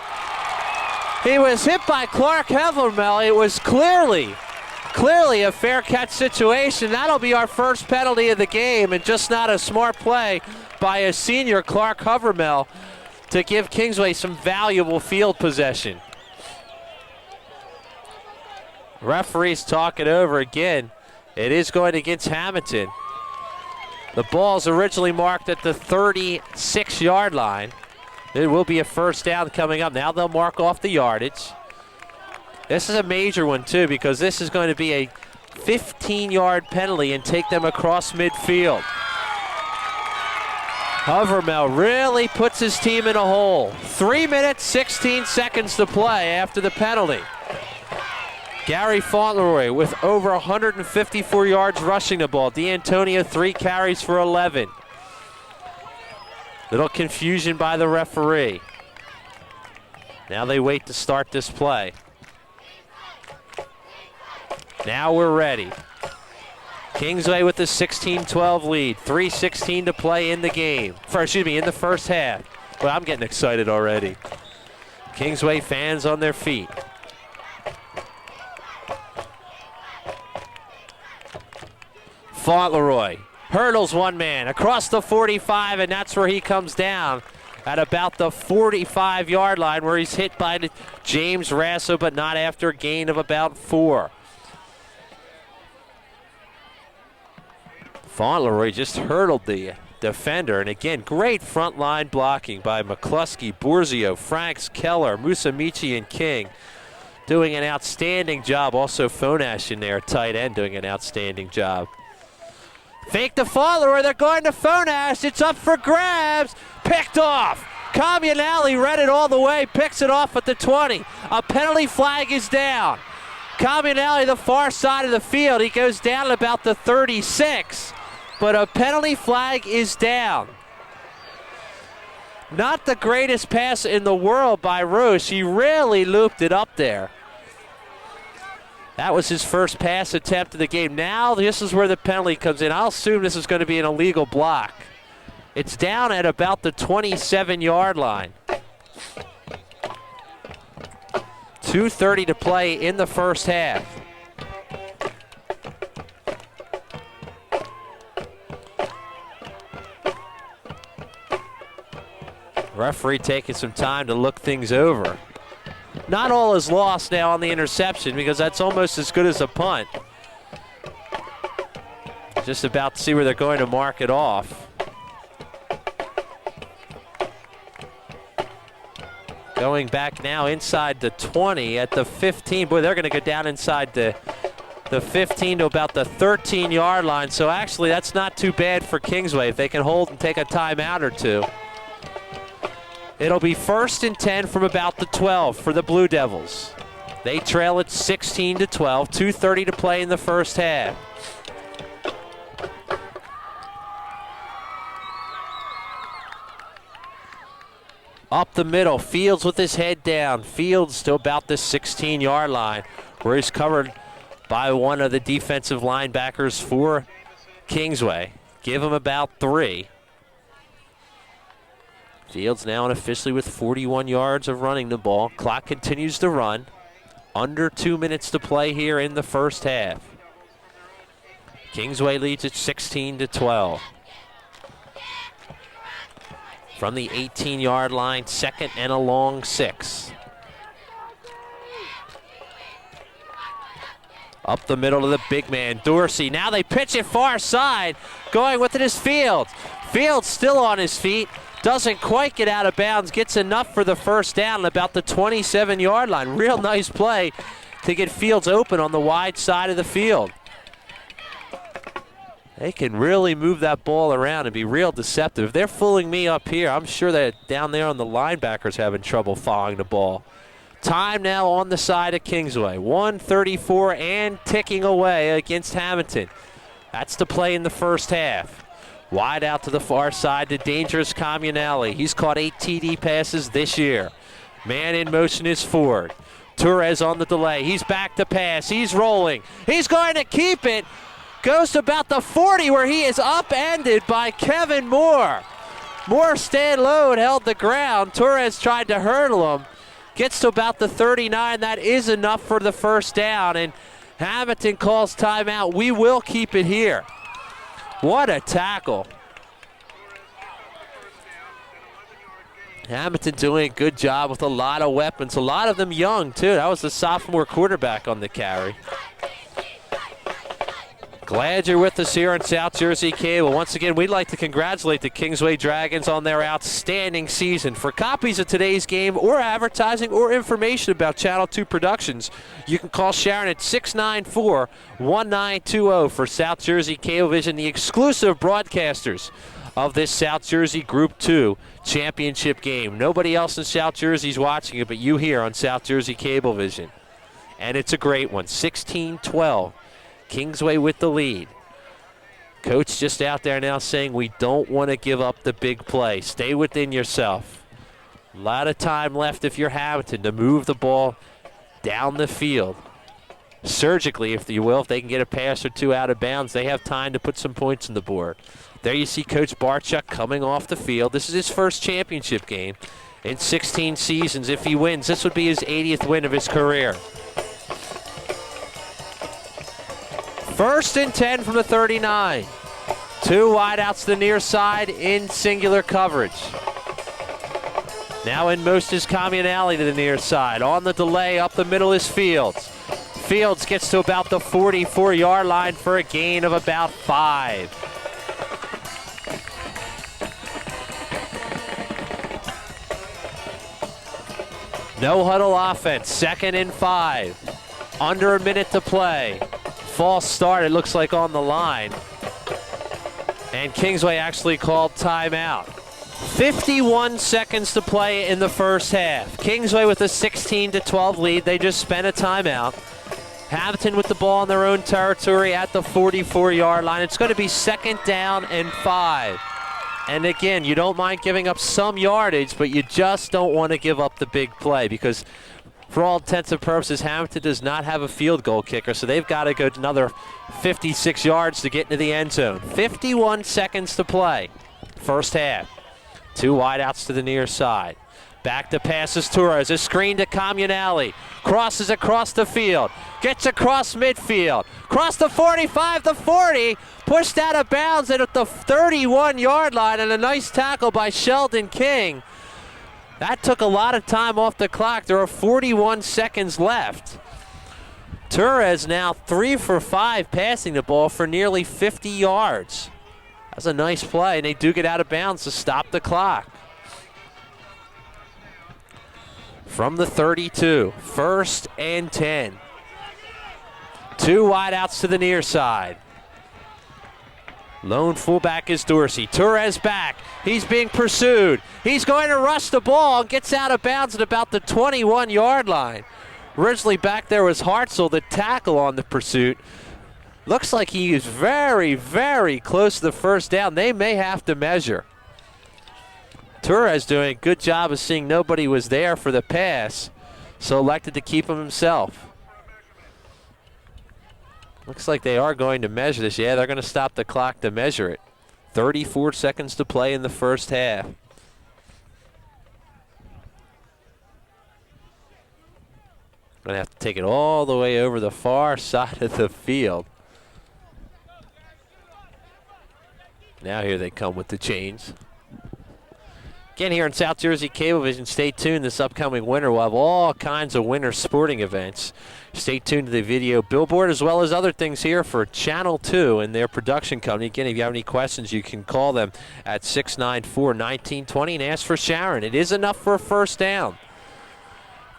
He was hit by Clark Hevermel. It was clearly a fair catch situation. That'll be our first penalty of the game, and just not a smart play by a senior, Clark Hevermel, to give Kingsway some valuable field possession. Referees talk it over again. It is going against Hammonton. The ball's originally marked at the 36-yard line. It will be a first down coming up. Now they'll mark off the yardage. This is a major one, too, because this is going to be a 15-yard penalty and take them across midfield. Hevermel really puts his team in a hole. 3 minutes, 16 seconds to play after the penalty. Gary Faultleroy with over 154 yards rushing the ball. D'Antonio 3 carries for 11. Little confusion by the referee. Now they wait to start this play. Now we're ready. Kingsway with the 16-12 lead. 3:16 to play in the game. In the first half. Well, I'm getting excited already. Kingsway fans on their feet. Faultleroy hurdles one man across the 45, and that's where he comes down at about the 45-yard line, where he's hit by James Rasso, but not after a gain of about 4. Faultleroy just hurdled the defender, and again, great front line blocking by McCluskey, Borzio, Franks, Keller, Musamichi, and King doing an outstanding job. Also Fonash in there, tight end, doing an outstanding job. Fake to Faultleroy, they're going to Fonash, it's up for grabs, picked off. Camionelli read it all the way, picks it off at the 20. A penalty flag is down. Camionelli, the far side of the field, he goes down at about the 36, but a penalty flag is down. Not the greatest pass in the world by Roche, he really looped it up there. That was his first pass attempt of the game. Now this is where the penalty comes in. I'll assume this is going to be an illegal block. It's down at about the 27-yard line. 2:30 to play in the first half. Referee taking some time to look things over. Not all is lost now on the interception because that's almost as good as a punt. Just about to see where they're going to mark it off. Going back now inside the 20 at the 15. Boy, they're going to go down inside the 15 to about the 13-yard line. So actually, that's not too bad for Kingsway if they can hold and take a timeout or two. It'll be 1st and 10 from about the 12 for the Blue Devils. They trail it 16-12, 2:30 to play in the first half. Up the middle, Fields with his head down. Fields to about the 16-yard line, where he's covered by one of the defensive linebackers for Kingsway. Give him about 3. Fields now unofficially with 41 yards of running the ball. Clock continues to run. Under 2 minutes to play here in the first half. Kingsway leads at 16-12. From the 18-yard line, 2nd and a long 6. Up the middle to the big man, Dorsey. Now they pitch it far side. Going with it is Fields. Fields still on his feet. Doesn't quite get out of bounds. Gets enough for the first down at about the 27-yard line. Real nice play to get Fields open on the wide side of the field. They can really move that ball around and be real deceptive. If they're fooling me up here, I'm sure that down there on the linebackers having trouble following the ball. Time now on the side of Kingsway. 1:34 and ticking away against Hammonton. That's the play in the first half. Wide out to the far side to dangerous Comunale. He's caught 8 TD passes this year. Man in motion is Ford. Torres on the delay. He's back to pass. He's rolling. He's going to keep it. Goes to about the 40 where he is upended by Kevin Moore. Moore stayed low and held the ground. Torres tried to hurdle him. Gets to about the 39. That is enough for the first down. And Hammonton calls timeout. We will keep it here. What a tackle. Hammonton doing a good job with a lot of weapons. A lot of them young, too. That was the sophomore quarterback on the carry. Glad you're with us here on South Jersey Cable. Once again, we'd like to congratulate the Kingsway Dragons on their outstanding season. For copies of today's game or advertising or information about Channel 2 Productions, you can call Sharon at 694-1920 for South Jersey Cablevision, the exclusive broadcasters of this South Jersey Group 2 championship game. Nobody else in South Jersey is watching it but you here on South Jersey Cablevision. And it's a great one, 16-12. Kingsway with the lead. Coach just out there now saying we don't want to give up the big play. Stay within yourself. A lot of time left if you're Hammonton to move the ball down the field. Surgically, if you will, if they can get a pass or two out of bounds, they have time to put some points on the board. There you see Coach Barchuk coming off the field. This is his first championship game in 16 seasons. If he wins, this would be his 80th win of his career. 1st and 10 from the 39. 2 wideouts to the near side in singular coverage. Now in most is Comunale to the near side. On the delay, up the middle is Fields. Fields gets to about the 44-yard line for a gain of about 5. No huddle offense, 2nd and 5. Under a minute to play. False start, it looks like, on the line. And Kingsway actually called timeout. 51 seconds to play in the first half. Kingsway with a 16-12 lead. They just spent a timeout. Hammonton with the ball in their own territory at the 44-yard line. It's going to be 2nd down and 5. And again, you don't mind giving up some yardage, but you just don't want to give up the big play because for all intents and purposes, Hammonton does not have a field goal kicker, so they've got to go another 56 yards to get into the end zone. 51 seconds to play. First half. 2 wideouts to the near side. Back to passes Torres. A screen to Comunale. Crosses across the field. Gets across midfield. Cross the 45, the 40. Pushed out of bounds at the 31-yard line, and a nice tackle by Sheldon King. That took a lot of time off the clock. There are 41 seconds left. Torres now 3 for 5 passing the ball for nearly 50 yards. That's a nice play, and they do get out of bounds to stop the clock. From the 32, 1st and 10. 2 wideouts to the near side. Lone fullback is Dorsey. Torres back. He's being pursued. He's going to rush the ball and gets out of bounds at about the 21-yard line. Originally back there was Hartzell, the tackle on the pursuit. Looks like he is very, very close to the first down. They may have to measure. Torres doing a good job of seeing nobody was there for the pass, so elected to keep him himself. Looks like they are going to measure this. Yeah, they're going to stop the clock to measure it. 34 seconds to play in the first half. Going to have to take it all the way over the far side of the field. Now here they come with the chains. Again, here in South Jersey Cablevision, stay tuned. This upcoming winter, we'll have all kinds of winter sporting events. Stay tuned to the video billboard as well as other things here for Channel 2 and their production company. Again, if you have any questions, you can call them at 694-1920 and ask for Sharon. It is enough for a first down.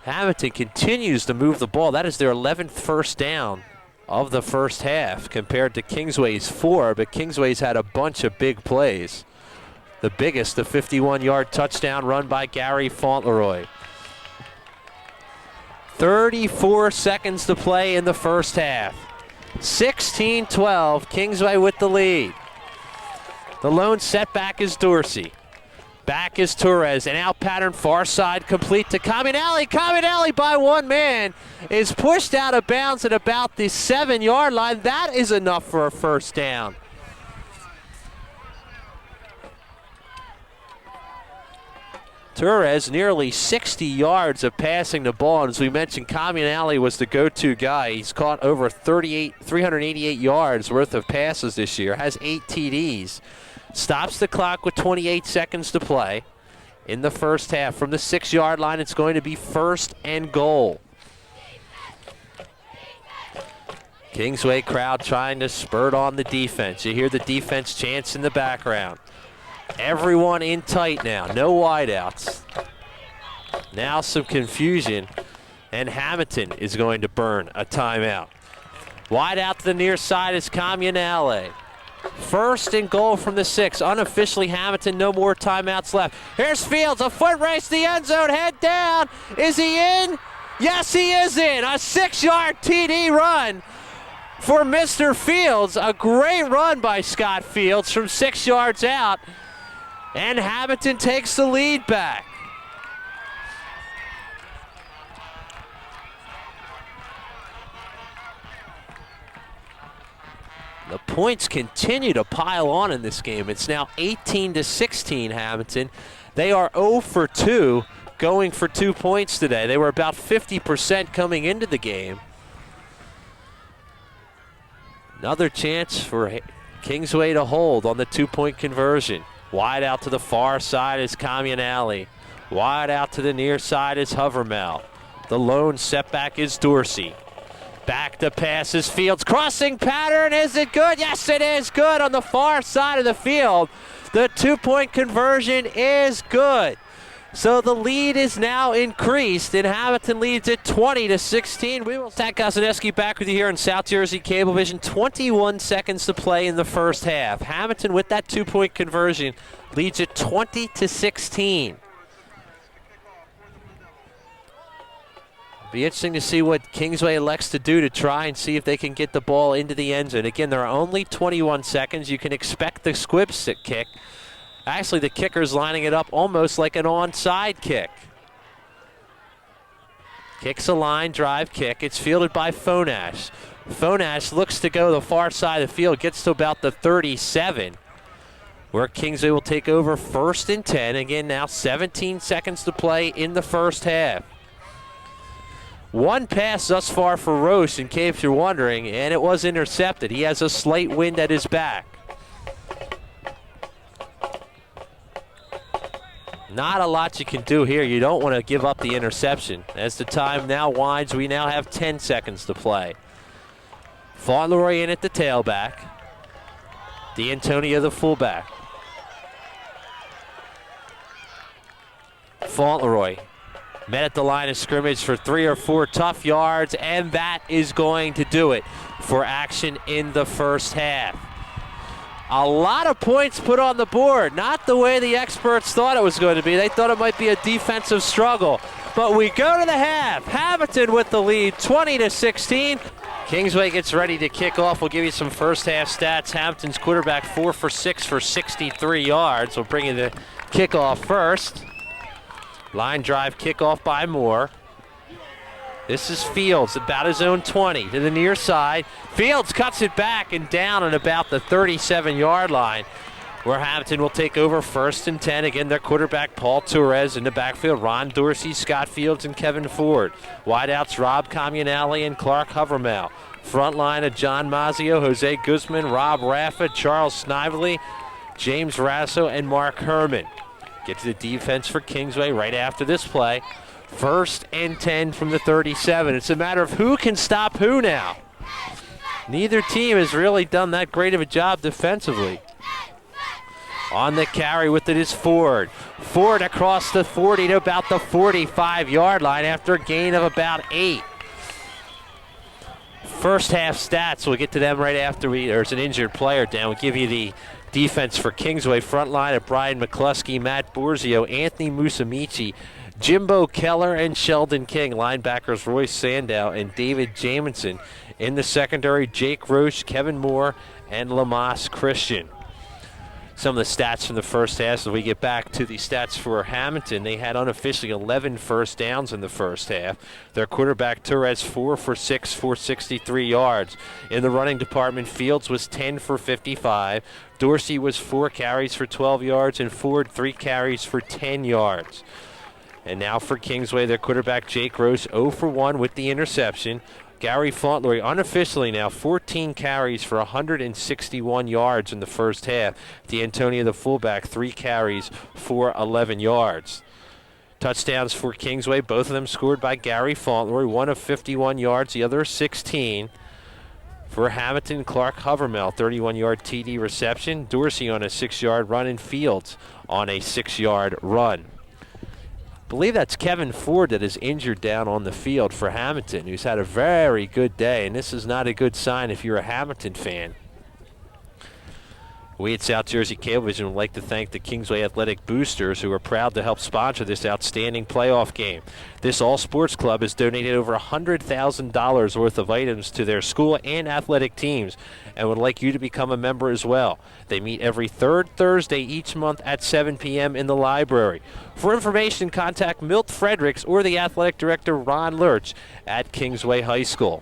Hammonton continues to move the ball. That is their 11th first down of the first half compared to Kingsway's 4, but Kingsway's had a bunch of big plays. The biggest, the 51-yard touchdown run by Gary Faultleroy. 34 seconds to play in the first half. 16-12, Kingsway with the lead. The lone setback is Dorsey. Back is Torres, an out pattern far side complete to Camionelli. Camionelli by one man is pushed out of bounds at about the 7-yard line. That is enough for a first down. Torres nearly 60 yards of passing the ball. And as we mentioned, Camionelli was the go-to guy. He's caught over 388 yards worth of passes this year, has 8 TDs. Stops the clock with 28 seconds to play in the first half. From the 6-yard line, it's going to be 1st and goal. Kingsway crowd trying to spurt on the defense. You hear the defense chants in the background. Everyone in tight now, no wideouts. Now some confusion, and Hammonton is going to burn a timeout. Wide out to the near side is Camionelli. 1st and goal from the 6. Unofficially Hammonton, no more timeouts left. Here's Fields, a foot race to the end zone, head down. Is he in? Yes, he is in. A 6-yard TD run for Mr. Fields. A great run by Scott Fields from 6 yards out. And Hammonton takes the lead back. The points continue to pile on in this game. It's now 18-16 Hammonton. They are 0 for 2, going for 2 points today. They were about 50% coming into the game. Another chance for Kingsway to hold on the 2-point conversion. Wide out to the far side is Camionelli. Wide out to the near side is Hovermel. The lone setback is Dorsey. Back to pass is Fields. Crossing pattern, is it good? Yes, it is good on the far side of the field. The 2-point conversion is good. So the lead is now increased, and Hammonton leads it 20-16. We will Zach Gosaneski back with you here in South Jersey Cablevision. 21 seconds to play in the first half. Hammonton with that 2-point conversion leads it 20-16. Be interesting to see what Kingsway elects to do to try and see if they can get the ball into the end zone. Again, there are only 21 seconds. You can expect the squib kick. Actually, the kicker's lining it up almost like an onside kick. Kicks a line drive kick. It's fielded by Phonash. Phonash looks to go the far side of the field, gets to about the 37, where Kingsway will take over 1st and 10. Again, now 17 seconds to play in the first half. One pass thus far for Roche, in case you're wondering, and it was intercepted. He has a slight wind at his back. Not a lot you can do here. You don't want to give up the interception. As the time now winds, we now have 10 seconds to play. Faultleroy in at the tailback. D'Antonio the fullback. Faultleroy met at the line of scrimmage for 3 or 4 tough yards, and that is going to do it for action in the first half. A lot of points put on the board, not the way the experts thought it was going to be. They thought it might be a defensive struggle, but we go to the half. Hammonton with the lead, 20-16. Kingsway gets ready to kick off. We'll give you some first half stats. Hammonton's quarterback 4 for 6 for 63 yards. We'll bring you the kickoff first. Line drive kickoff by Moore. This is Fields, about his own 20 to the near side. Fields cuts it back and down at about the 37-yard line, where Hammonton will take over 1st and 10. Again, their quarterback Paul Torres in the backfield. Ron Dorsey, Scott Fields, and Kevin Ford. Wideouts Rob Comunale and Clark Hovermel. Front line of John Mazio, Jose Guzman, Rob Raffa, Charles Snively, James Rasso, and Mark Herman. Get to the defense for Kingsway right after this play. 1st and 10 from the 37. It's a matter of who can stop who now. Neither team has really done that great of a job defensively. On the carry with it is Ford. Ford across the 40 to about the 45-yard line after a gain of about 8. First half stats, we'll get to them right after there's an injured player down. We'll give you the defense for Kingsway. Front line of Brian McCluskey, Matt Borzio, Anthony Musamichi, Jimbo Keller, and Sheldon King. Linebackers Royce Sandow and David Jamison. In the secondary, Jake Roche, Kevin Moore, and Lamas Christian. Some of the stats from the first half, so we get back to the stats for Hammonton. They had unofficially 11 first downs in the first half. Their quarterback Torres 4 for 6 for 63 yards. In the running department, Fields was 10 for 55. Dorsey was 4 carries for 12 yards, and Ford 3 carries for 10 yards. And now for Kingsway, their quarterback Jake Roche 0 for 1 with the interception. Gary Faultleroy unofficially now 14 carries for 161 yards in the first half. D'Antonio the fullback 3 carries for 11 yards. Touchdowns for Kingsway, both of them scored by Gary Faultleroy, one of 51 yards, the other 16. For Hammonton, Clark Hovermel, 31-yard TD reception. Dorsey on a 6-yard run, and Fields on a 6-yard run. I believe that's Kevin Ford that is injured down on the field for Hammonton, who's had a very good day, and this is not a good sign if you're a Hammonton fan. We at South Jersey Cablevision would like to thank the Kingsway Athletic Boosters, who are proud to help sponsor this outstanding playoff game. This all-sports club has donated over $100,000 worth of items to their school and athletic teams and would like you to become a member as well. They meet every third Thursday each month at 7 p.m. in the library. For information, contact Milt Fredericks or the athletic director Ron Lurch at Kingsway High School.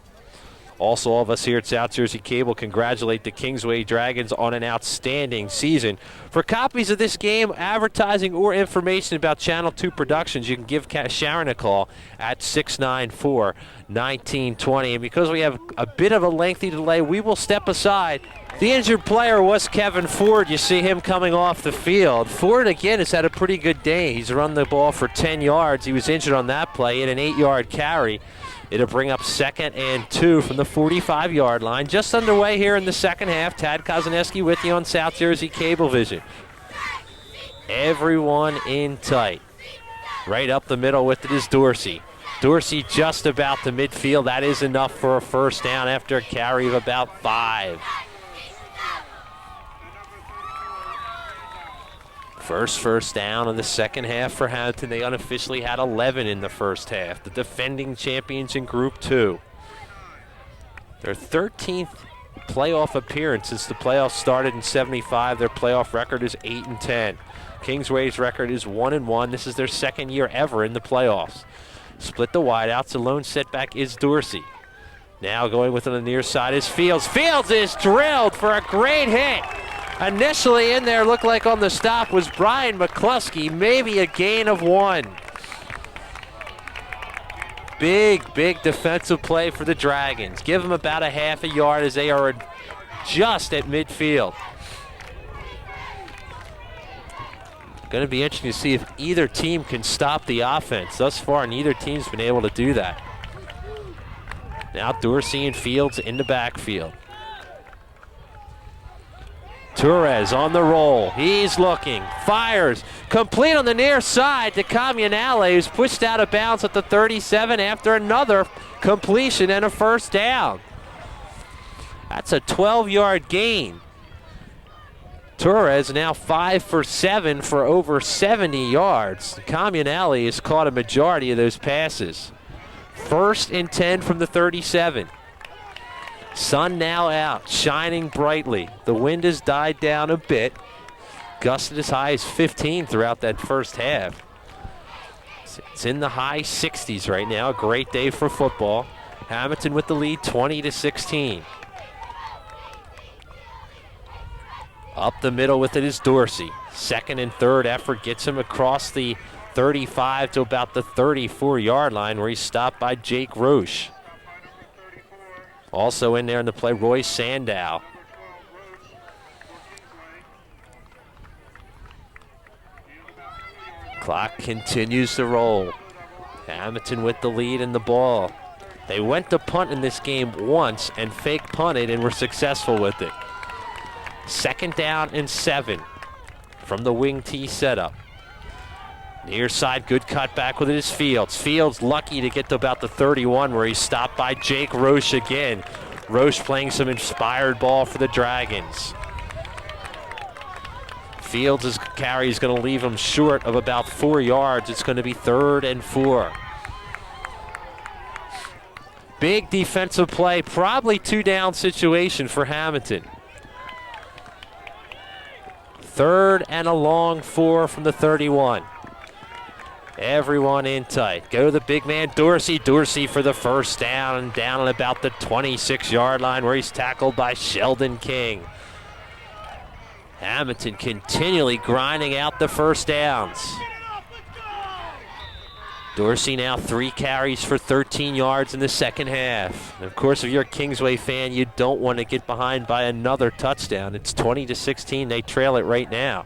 Also, all of us here at South Jersey Cable congratulate the Kingsway Dragons on an outstanding season. For copies of this game, advertising, or information about Channel 2 Productions, you can give Sharon a call at 694-1920. And because we have a bit of a lengthy delay, we will step aside. The injured player was Kevin Ford. You see him coming off the field. Ford, again, has had a pretty good day. He's run the ball for 10 yards. He was injured on that play in an 8-yard carry. It'll bring up 2nd and 2 from the 45-yard line. Just underway here in the second half. Tad Kozaneski with you on South Jersey Cablevision. Everyone in tight. Right up the middle with it is Dorsey. Dorsey just about the midfield. That is enough for a first down after a carry of about 5. First down in the second half for Hammonton. They unofficially had 11 in the first half. The defending champions in Group 2. Their 13th playoff appearance since the playoffs started in '75. Their playoff record is 8-10. Kingsway's record is 1-1. This is their second year ever in the playoffs. Split the wideouts. The lone setback is Dorsey. Now going with on the near side is Fields. Fields is drilled for a great hit. Initially in there, looked like on the stop was Brian McCluskey, maybe a gain of 1. Big defensive play for the Dragons. Give them about a half a yard as they are just at midfield. Going to be interesting to see if either team can stop the offense. Thus far, neither team's been able to do that. Now Dorsey and Fields in the backfield. Torres on the roll. He's looking, fires, complete on the near side to Camionale, who's pushed out of bounds at the 37 after another completion and a first down. That's a 12-yard gain. Torres now 5 for 7 for over 70 yards. Camionale has caught a majority of those passes. 1st and 10 from the 37. Sun now out, shining brightly. The wind has died down a bit. Gusted as high as 15 throughout that first half. It's in the high 60s right now. A great day for football. Hammonton with the lead, 20-16. Up the middle with it is Dorsey. 2nd and 3rd effort gets him across the 35 to about the 34-yard line, where he's stopped by Jake Roche. Also in there in the play, Roy Sandow. Clock continues to roll. Hammonton with the lead in the ball. They went to punt in this game once and fake punted and were successful with it. 2nd down and 7 from the wing T setup. Near side, good cutback with it is Fields. Fields lucky to get to about the 31, where he's stopped by Jake Roche again. Roche playing some inspired ball for the Dragons. Fields' carry is going to leave him short of about 4 yards. It's going to be 3rd and 4. Big defensive play, probably 2-down situation for Hammonton. 3rd and a long 4 from the 31. Everyone in tight. Go to the big man, Dorsey. Dorsey for the first down, and down at about the 26-yard line, where he's tackled by Sheldon King. Hammonton continually grinding out the first downs. Dorsey now 3 carries for 13 yards in the second half. And of course, if you're a Kingsway fan, you don't want to get behind by another touchdown. It's 20-16. They trail it right now.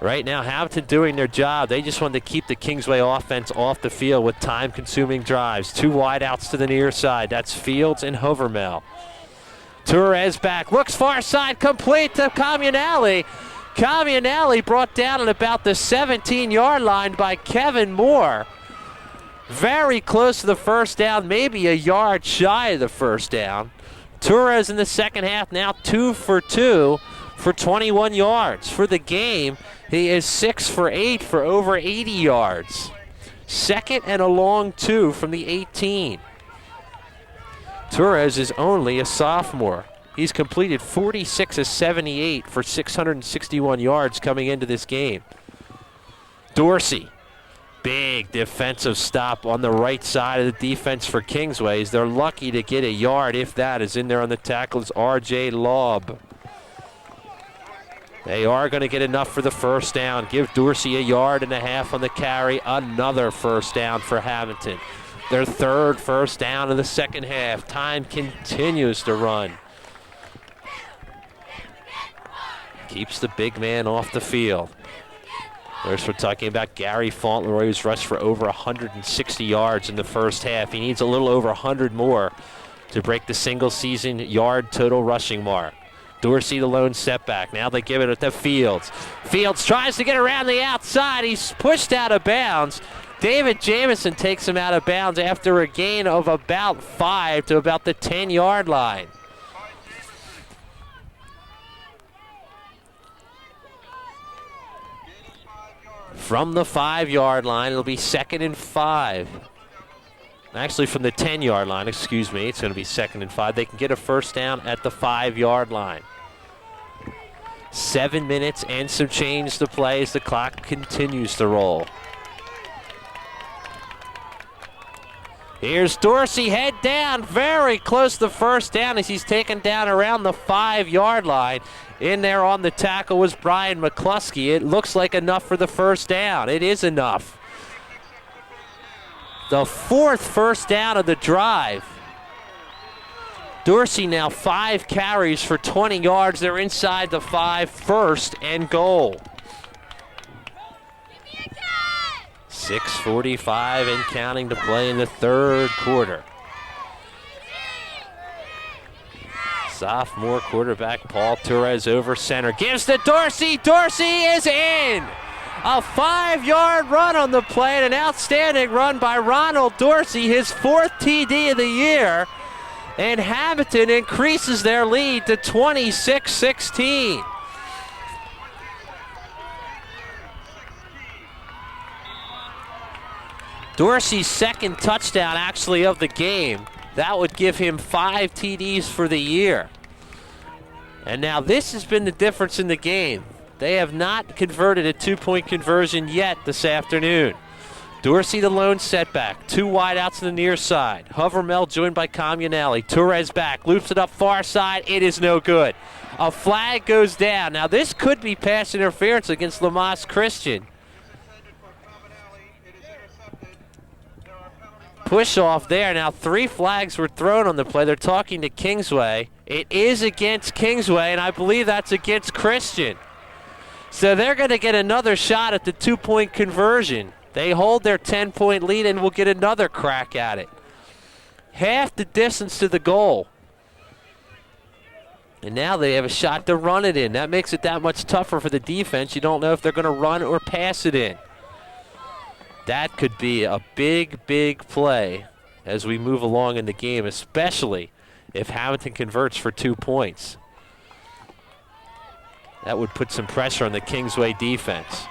Right now, Hammonton doing their job. They just want to keep the Kingsway offense off the field with time-consuming drives. 2 wideouts to the near side. That's Fields and Hovermel. Torres back, looks far side, complete to Camionale. Camionale brought down at about the 17-yard line by Kevin Moore. Very close to the first down, maybe a yard shy of the first down. Torres in the second half now 2 for 2 for 21 yards. For the game, he is 6 for 8 for over 80 yards. 2nd and a long 2 from the 18. Torres is only a sophomore. He's completed 46 of 78 for 661 yards coming into this game. Dorsey, big defensive stop on the right side of the defense for Kingsways. They're lucky to get a yard, if that, is in there on the tackle is R.J. Laub. They are going to get enough for the first down. Give Dorsey 1.5 yards on the carry. Another first down for Hammonton. Their 3rd first down in the second half. Time continues to run. Keeps the big man off the field. First, we're talking about Gary Faultleroy, who's rushed for over 160 yards in the first half. He needs a little over 100 more to break the single-season yard total rushing mark. Dorsey, the lone setback. Now they give it to Fields. Fields tries to get around the outside. He's pushed out of bounds. David Jamison takes him out of bounds after a gain of about 5 to about the 10-yard line. From the 5-yard line, it'll be 2nd and 5. Actually, from the 10-yard line, excuse me, it's going to be 2nd and 5. They can get a first down at the 5-yard line. 7 minutes and some change to play as the clock continues to roll. Here's Dorsey, head down, very close to the first down as he's taken down around the 5-yard line. In there on the tackle was Brian McCluskey. It looks like enough for the first down. It is enough. The 4th first down of the drive. Dorsey now 5 carries for 20 yards. They're inside the 5, first and goal. 6:45 and counting to play in the third quarter. Sophomore quarterback Paul Torres over center. Gives to Dorsey. Dorsey is in. A 5-yard run on the play, and an outstanding run by Ronald Dorsey, his 4th TD of the year. And Hammonton increases their lead to 26-16. Dorsey's second touchdown actually of the game. That would give him 5 TDs for the year. And now this has been the difference in the game. They have not converted a 2-point conversion yet this afternoon. Dorsey the lone setback. 2 wideouts to the near side. Hovermel joined by Comunelli. Torres back, loops it up far side. It is no good. A flag goes down. Now this could be pass interference against Lamas Christian. Push off there. Now 3 flags were thrown on the play. They're talking to Kingsway. It is against Kingsway, and I believe that's against Christian. So they're going to get another shot at the 2-point conversion. They hold their 10-point lead and will get another crack at it. Half the distance to the goal. And now they have a shot to run it in. That makes it that much tougher for the defense. You don't know if they're going to run or pass it in. That could be a big, big play as we move along in the game, especially if Hammonton converts for 2 points. That would put some pressure on the Kingsway defense.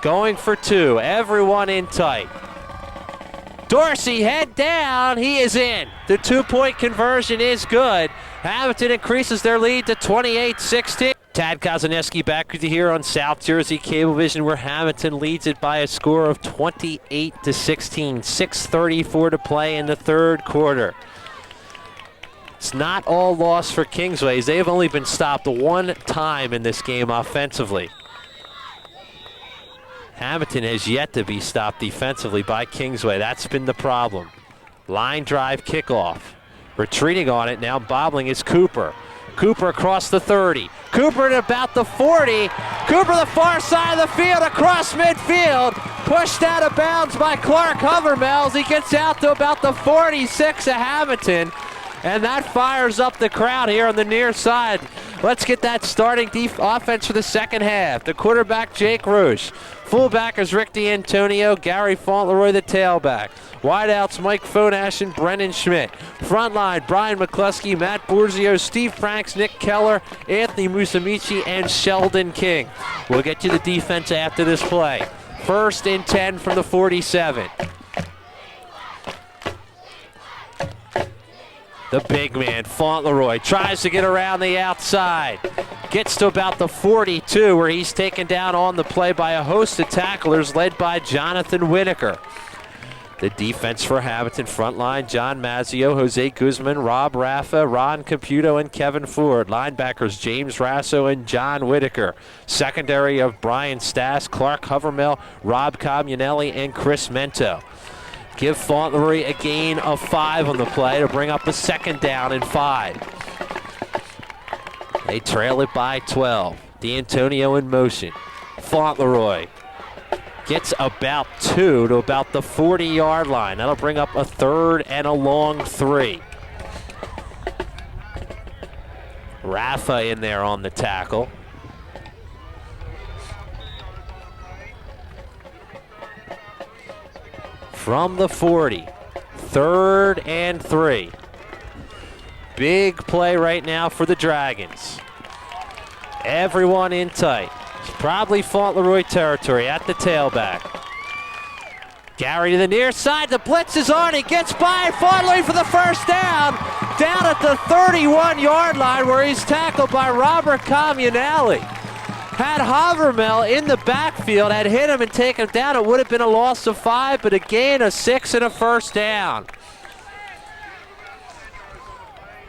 Going for 2, everyone in tight. Dorsey head down, he is in. The 2-point conversion is good. Hammonton increases their lead to 28-16. Tad Kozaneski back with you here on South Jersey Cablevision, where Hammonton leads it by a score of 28-16. 6:34 to play in the third quarter. It's not all lost for Kingsway. They've only been stopped 1 time in this game offensively. Hammonton has yet to be stopped defensively by Kingsway. That's been the problem. Line drive kickoff. Retreating on it now, bobbling is Cooper. Cooper across the 30. Cooper at about the 40. Cooper the far side of the field, across midfield. Pushed out of bounds by Clark Hovermel. He gets out to about the 46 of Hammonton. And that fires up the crowd here on the near side. Let's get that starting offense for the second half. The quarterback, Jake Roche. Fullback is Rick D'Antonio. Gary Faultleroy, the tailback. Wideouts, Mike Fonash and Brennan Schmidt. Front line, Brian McCluskey, Matt Borzio, Steve Franks, Nick Keller, Anthony Musamichi, and Sheldon King. We'll get you the defense after this play. 1st and 10 from the 47. The big man, Faultleroy, tries to get around the outside. Gets to about the 42, where he's taken down on the play by a host of tacklers led by Jonathan Whitaker. The defense for Hammonton, front line, John Mazzio, Jose Guzman, Rob Raffa, Ron Caputo, and Kevin Ford. Linebackers, James Rasso and John Whitaker. Secondary of Brian Stass, Clark Hovermel, Rob Comunelli, and Chris Mento. Give Faultleroy a gain of 5 on the play to bring up a 2nd down and 5. They trail it by 12. D'Antonio in motion. Faultleroy gets about 2 to about the 40-yard line. That'll bring up a 3rd and a long 3. Rafa in there on the tackle. From the 40, 3rd and 3. Big play right now for the Dragons. Everyone in tight. It's probably Faultleroy territory at the tailback. Gary to the near side, the blitz is on, he gets by Faultleroy for the 1st down. Down at the 31-yard line where he's tackled by Robert Comunelli. Had Hovermel in the backfield, had hit him and taken him down, it would have been a loss of 5, but a gain of 6 and a 1st down.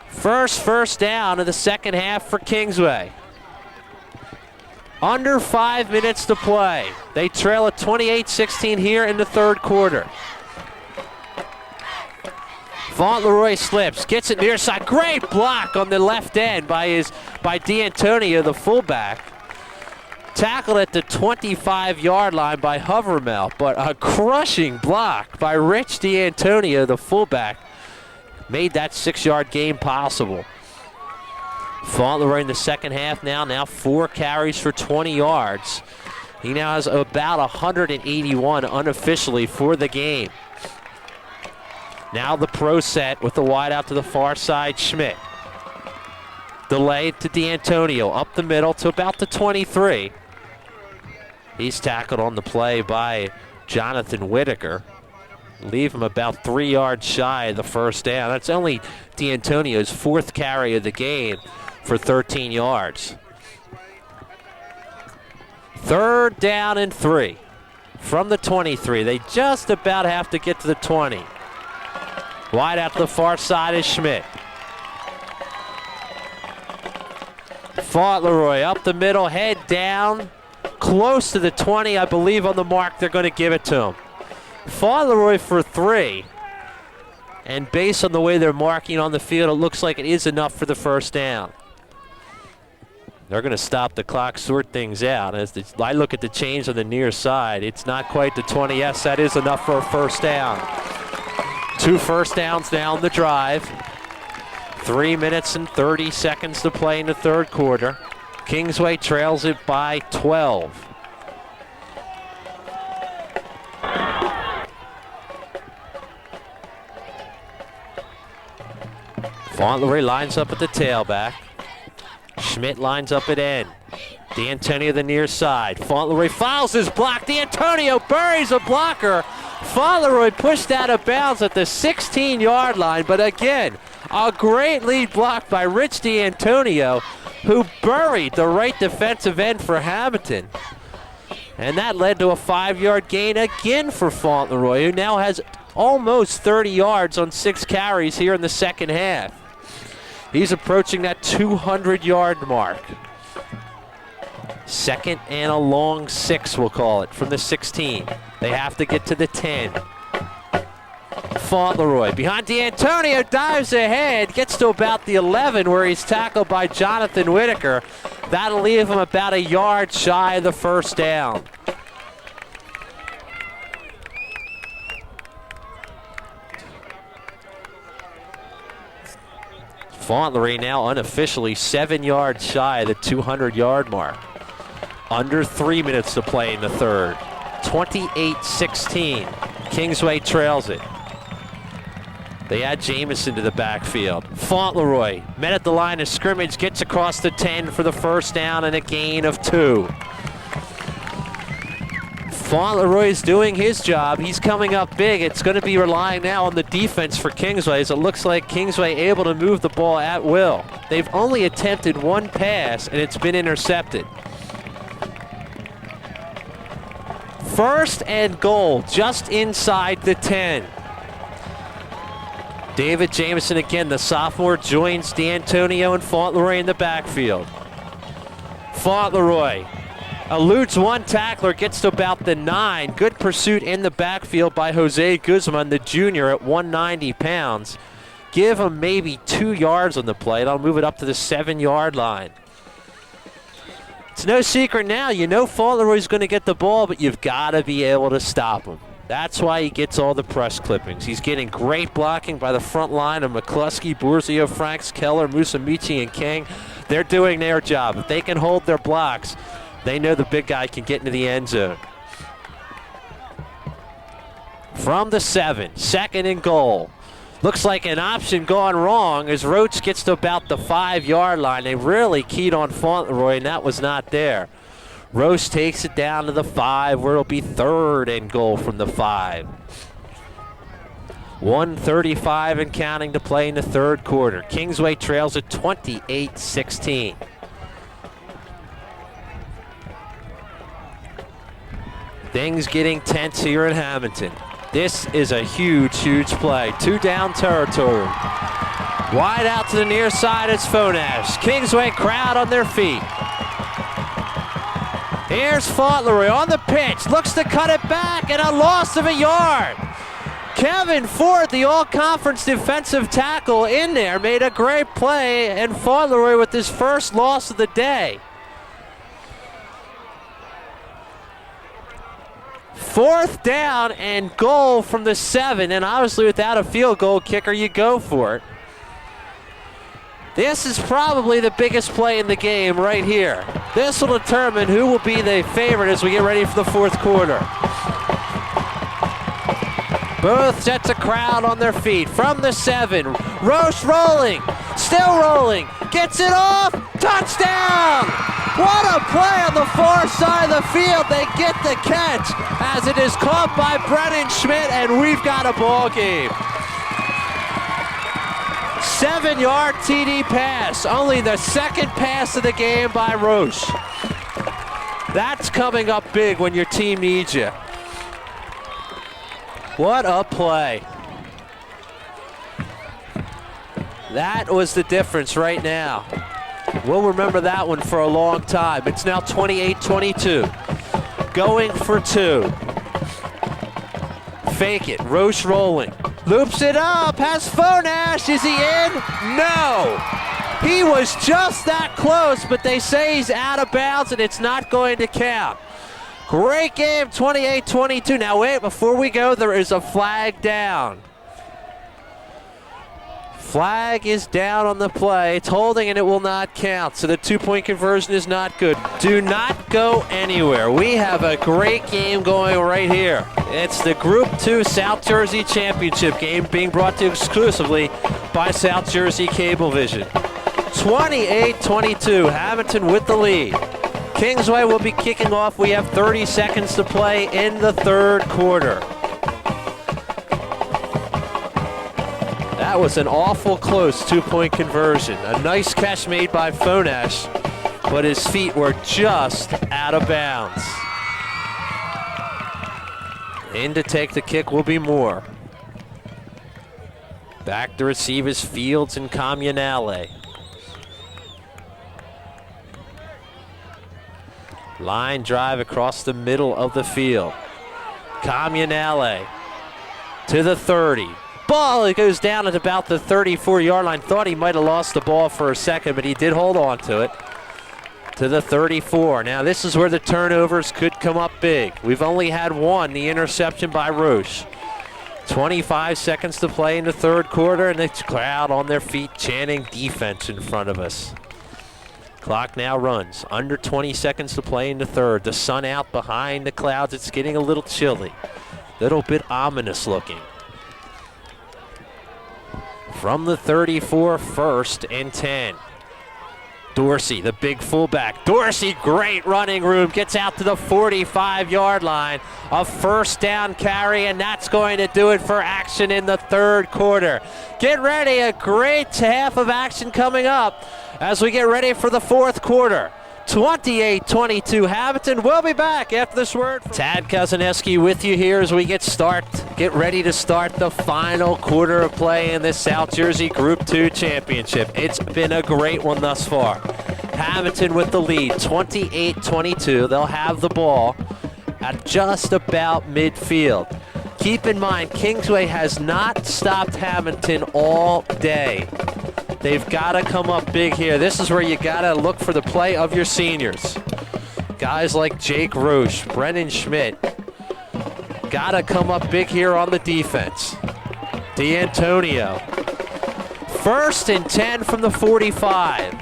First down of the second half for Kingsway. Under 5 minutes to play. They trail at 28-16 here in the third quarter. Faultleroy slips, gets it near side. Great block on the left end by D'Antonio, the fullback. Tackled at the 25-yard line by Hovermel, but a crushing block by Rich D'Antonio, the fullback, made that 6-yard gain possible. Faultleroy in the second half now 4 carries for 20 yards. He now has about 181 unofficially for the game. Now the pro set with the wide out to the far side, Schmidt. Delay to D'Antonio, up the middle to about the 23. He's tackled on the play by Jonathan Whitaker. Leave him about 3 yards shy of the first down. That's only D'Antonio's 4th carry of the game for 13 yards. 3rd down and 3 from the 23. They just about have to get to the 20. Wide out to the far side is Schmidt. Faultleroy up the middle, head down, close to the 20, I believe on the mark. They're going to give it to him. Faultleroy for 3. And based on the way they're marking on the field, it looks like it is enough for the first down. They're going to stop the clock, sort things out. As I look at the change on the near side, it's not quite the 20. Yes, that is enough for a first down. 2 first downs now on the drive. 3 minutes and 30 seconds to play in the third quarter. Kingsway trails it by 12. Faultleroy lines up at the tailback. Schmidt lines up at end. D'Antonio the near side. Faultleroy fouls his block. D'Antonio buries a blocker. Faultleroy pushed out of bounds at the 16-yard line, but again, a great lead block by Rich D'Antonio, who buried the right defensive end for Hammonton. And that led to a 5-yard gain again for Faultleroy, who now has almost 30 yards on 6 carries here in the second half. He's approaching that 200-yard mark. 2nd and a long 6, we'll call it, from the 16. They have to get to the 10. Faultleroy behind D'Antonio, dives ahead, gets to about the 11 where he's tackled by Jonathan Whitaker. That'll leave him about a yard shy of the first down. Faultleroy now unofficially 7 yards shy of the 200-yard mark. Under 3 minutes to play in the third. 28-16. Kingsway trails it. They add Jamison to the backfield. Faultleroy met at the line of scrimmage, gets across the 10 for the first down and a gain of 2. Faultleroy is doing his job. He's coming up big. It's going to be relying now on the defense for Kingsway, as it looks like Kingsway able to move the ball at will. They've only attempted 1 pass, and it's been intercepted. 1st and goal, just inside the 10. David Jamison again, the sophomore, joins D'Antonio and Faultleroy in the backfield. Faultleroy eludes 1 tackler, gets to about the 9. Good pursuit in the backfield by Jose Guzman, the junior, at 190 pounds. Give him maybe 2 yards on the play. That'll move it up to the 7-yard line. It's no secret now. You know Faultleroy's going to get the ball, but you've got to be able to stop him. That's why he gets all the press clippings. He's getting great blocking by the front line of McCluskey, Burzio, Franks, Keller, Musamichi, and King. They're doing their job. If they can hold their blocks, they know the big guy can get into the end zone. From the 7, 2nd and goal. Looks like an option gone wrong as Roach gets to about the 5-yard line. They really keyed on Faultleroy, and that was not there. Roach takes it down to the 5, where it'll be 3rd and goal from the 5. 1:35 and counting to play in the third quarter. Kingsway trails at 28-16. Things getting tense here in Hammonton. This is a huge, huge play. 2 down territory. Wide out to the near side, it's Fonash. Kingsway crowd on their feet. Here's Faultleroy on the pitch, looks to cut it back, and a loss of a yard. Kevin Ford, the all-conference defensive tackle in there, made a great play, and Faultleroy with his first loss of the day. 4th down and goal from the 7, and obviously without a field goal kicker, you go for it. This is probably the biggest play in the game right here. This will determine who will be the favorite as we get ready for the 4th quarter. Both sets of crowd on their feet. From the 7, Roche rolling, still rolling, gets it off, touchdown! What a play on the far side of the field. They get the catch as it is caught by Brennan Schmidt, and we've got a ball game. 7-yard TD pass, only the 2nd pass of the game by Roche. That's coming up big when your team needs you. What a play. That was the difference right now. We'll remember that one for a long time. It's now 28-22. Going for 2. Fake it, Roche rolling. Loops it up, has Phonash, is he in? No! He was just that close, but they say he's out of bounds and it's not going to count. Great game, 28-22. Now wait, before we go, there is a flag down. Flag is down on the play. It's holding and it will not count, so the 2-point conversion is not good. Do not go anywhere. We have a great game going right here. It's the Group 2 South Jersey Championship game being brought to you exclusively by South Jersey Cablevision. 28-22, Hammonton with the lead. Kingsway will be kicking off. We have 30 seconds to play in the 3rd quarter. That was an awful close 2-point conversion. A nice catch made by Phonash, but his feet were just out of bounds. In to take the kick will be Moore. Back to receive is Fields and Camionale. Line drive across the middle of the field. Camionale to the 30. Ball, it goes down at about the 34-yard line. Thought he might have lost the ball for a second, but he did hold on to it. To the 34. Now this is where the turnovers could come up big. We've only had one, the interception by Roche. 25 seconds to play in the 3rd quarter, and the crowd on their feet chanting defense in front of us. Clock now runs. Under 20 seconds to play in the 3rd. The sun out behind the clouds. It's getting a little chilly. Little bit ominous looking. From the 34, 1st and 10. Dorsey, the big fullback. Dorsey, great running room. Gets out to the 45-yard line. A 1st down carry, and that's going to do it for action in the 3rd quarter. Get ready, a great half of action coming up as we get ready for the 4th quarter. 28-22 Hammonton. We'll be back after this word. Tad Kozaneski with you here as we get ready to start the final quarter of play in this South Jersey Group 2 Championship. It's been a great one thus far. Hammonton with the lead, 28-22. They'll have the ball at just about midfield. Keep in mind, Kingsway has not stopped Hammonton all day. They've got to come up big here. This is where you got to look for the play of your seniors. Guys like Jake Roche, Brennan Schmidt. Got to come up big here on the defense. D'Antonio. 1st and 10 from the 45.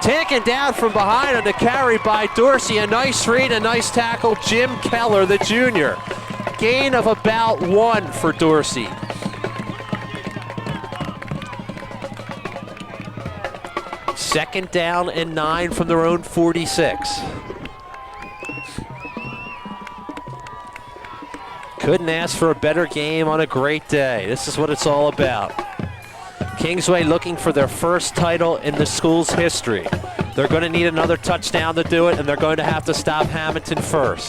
Taken down from behind on the carry by Dorsey. A nice read, a nice tackle. Jim Keller, the junior. Gain of about 1 for Dorsey. Second down and 9 from their own 46. Couldn't ask for a better game on a great day. This is what it's all about. Kingsway looking for their first title in the school's history. They're going to need another touchdown to do it, and they're going to have to stop Hammonton first.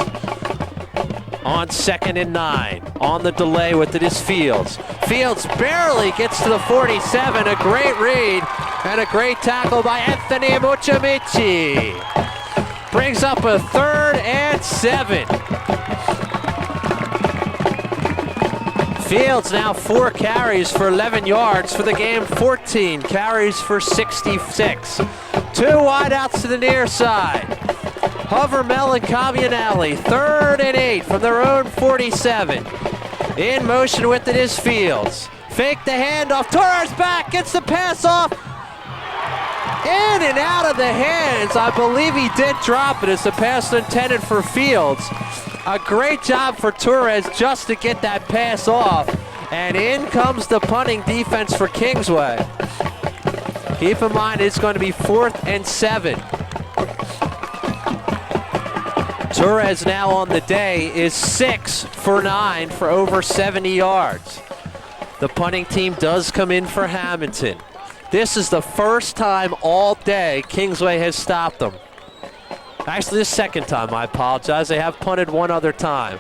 On 2nd and 9. On the delay with it is Fields. Fields barely gets to the 47. A great read and a great tackle by Anthony Muchamichi. Brings up a 3rd and 7. Fields now 4 carries for 11 yards for the game, 14 carries for 66. 2 wideouts to the near side. Hovermel and Camionelli, 3rd and 8 from their own 47. In motion with it is Fields. Fake the handoff, Torres back, gets the pass off. In and out of the hands. I believe he did drop it as the pass intended for Fields. A great job for Torres just to get that pass off. And in comes the punting defense for Kingsway. Keep in mind it's going to be 4th and 7. Torres now on the day is 6 for 9 for over 70 yards. The punting team does come in for Hammonton. This is the first time all day Kingsway has stopped them. Actually, the second time, I apologize. They have punted one other time.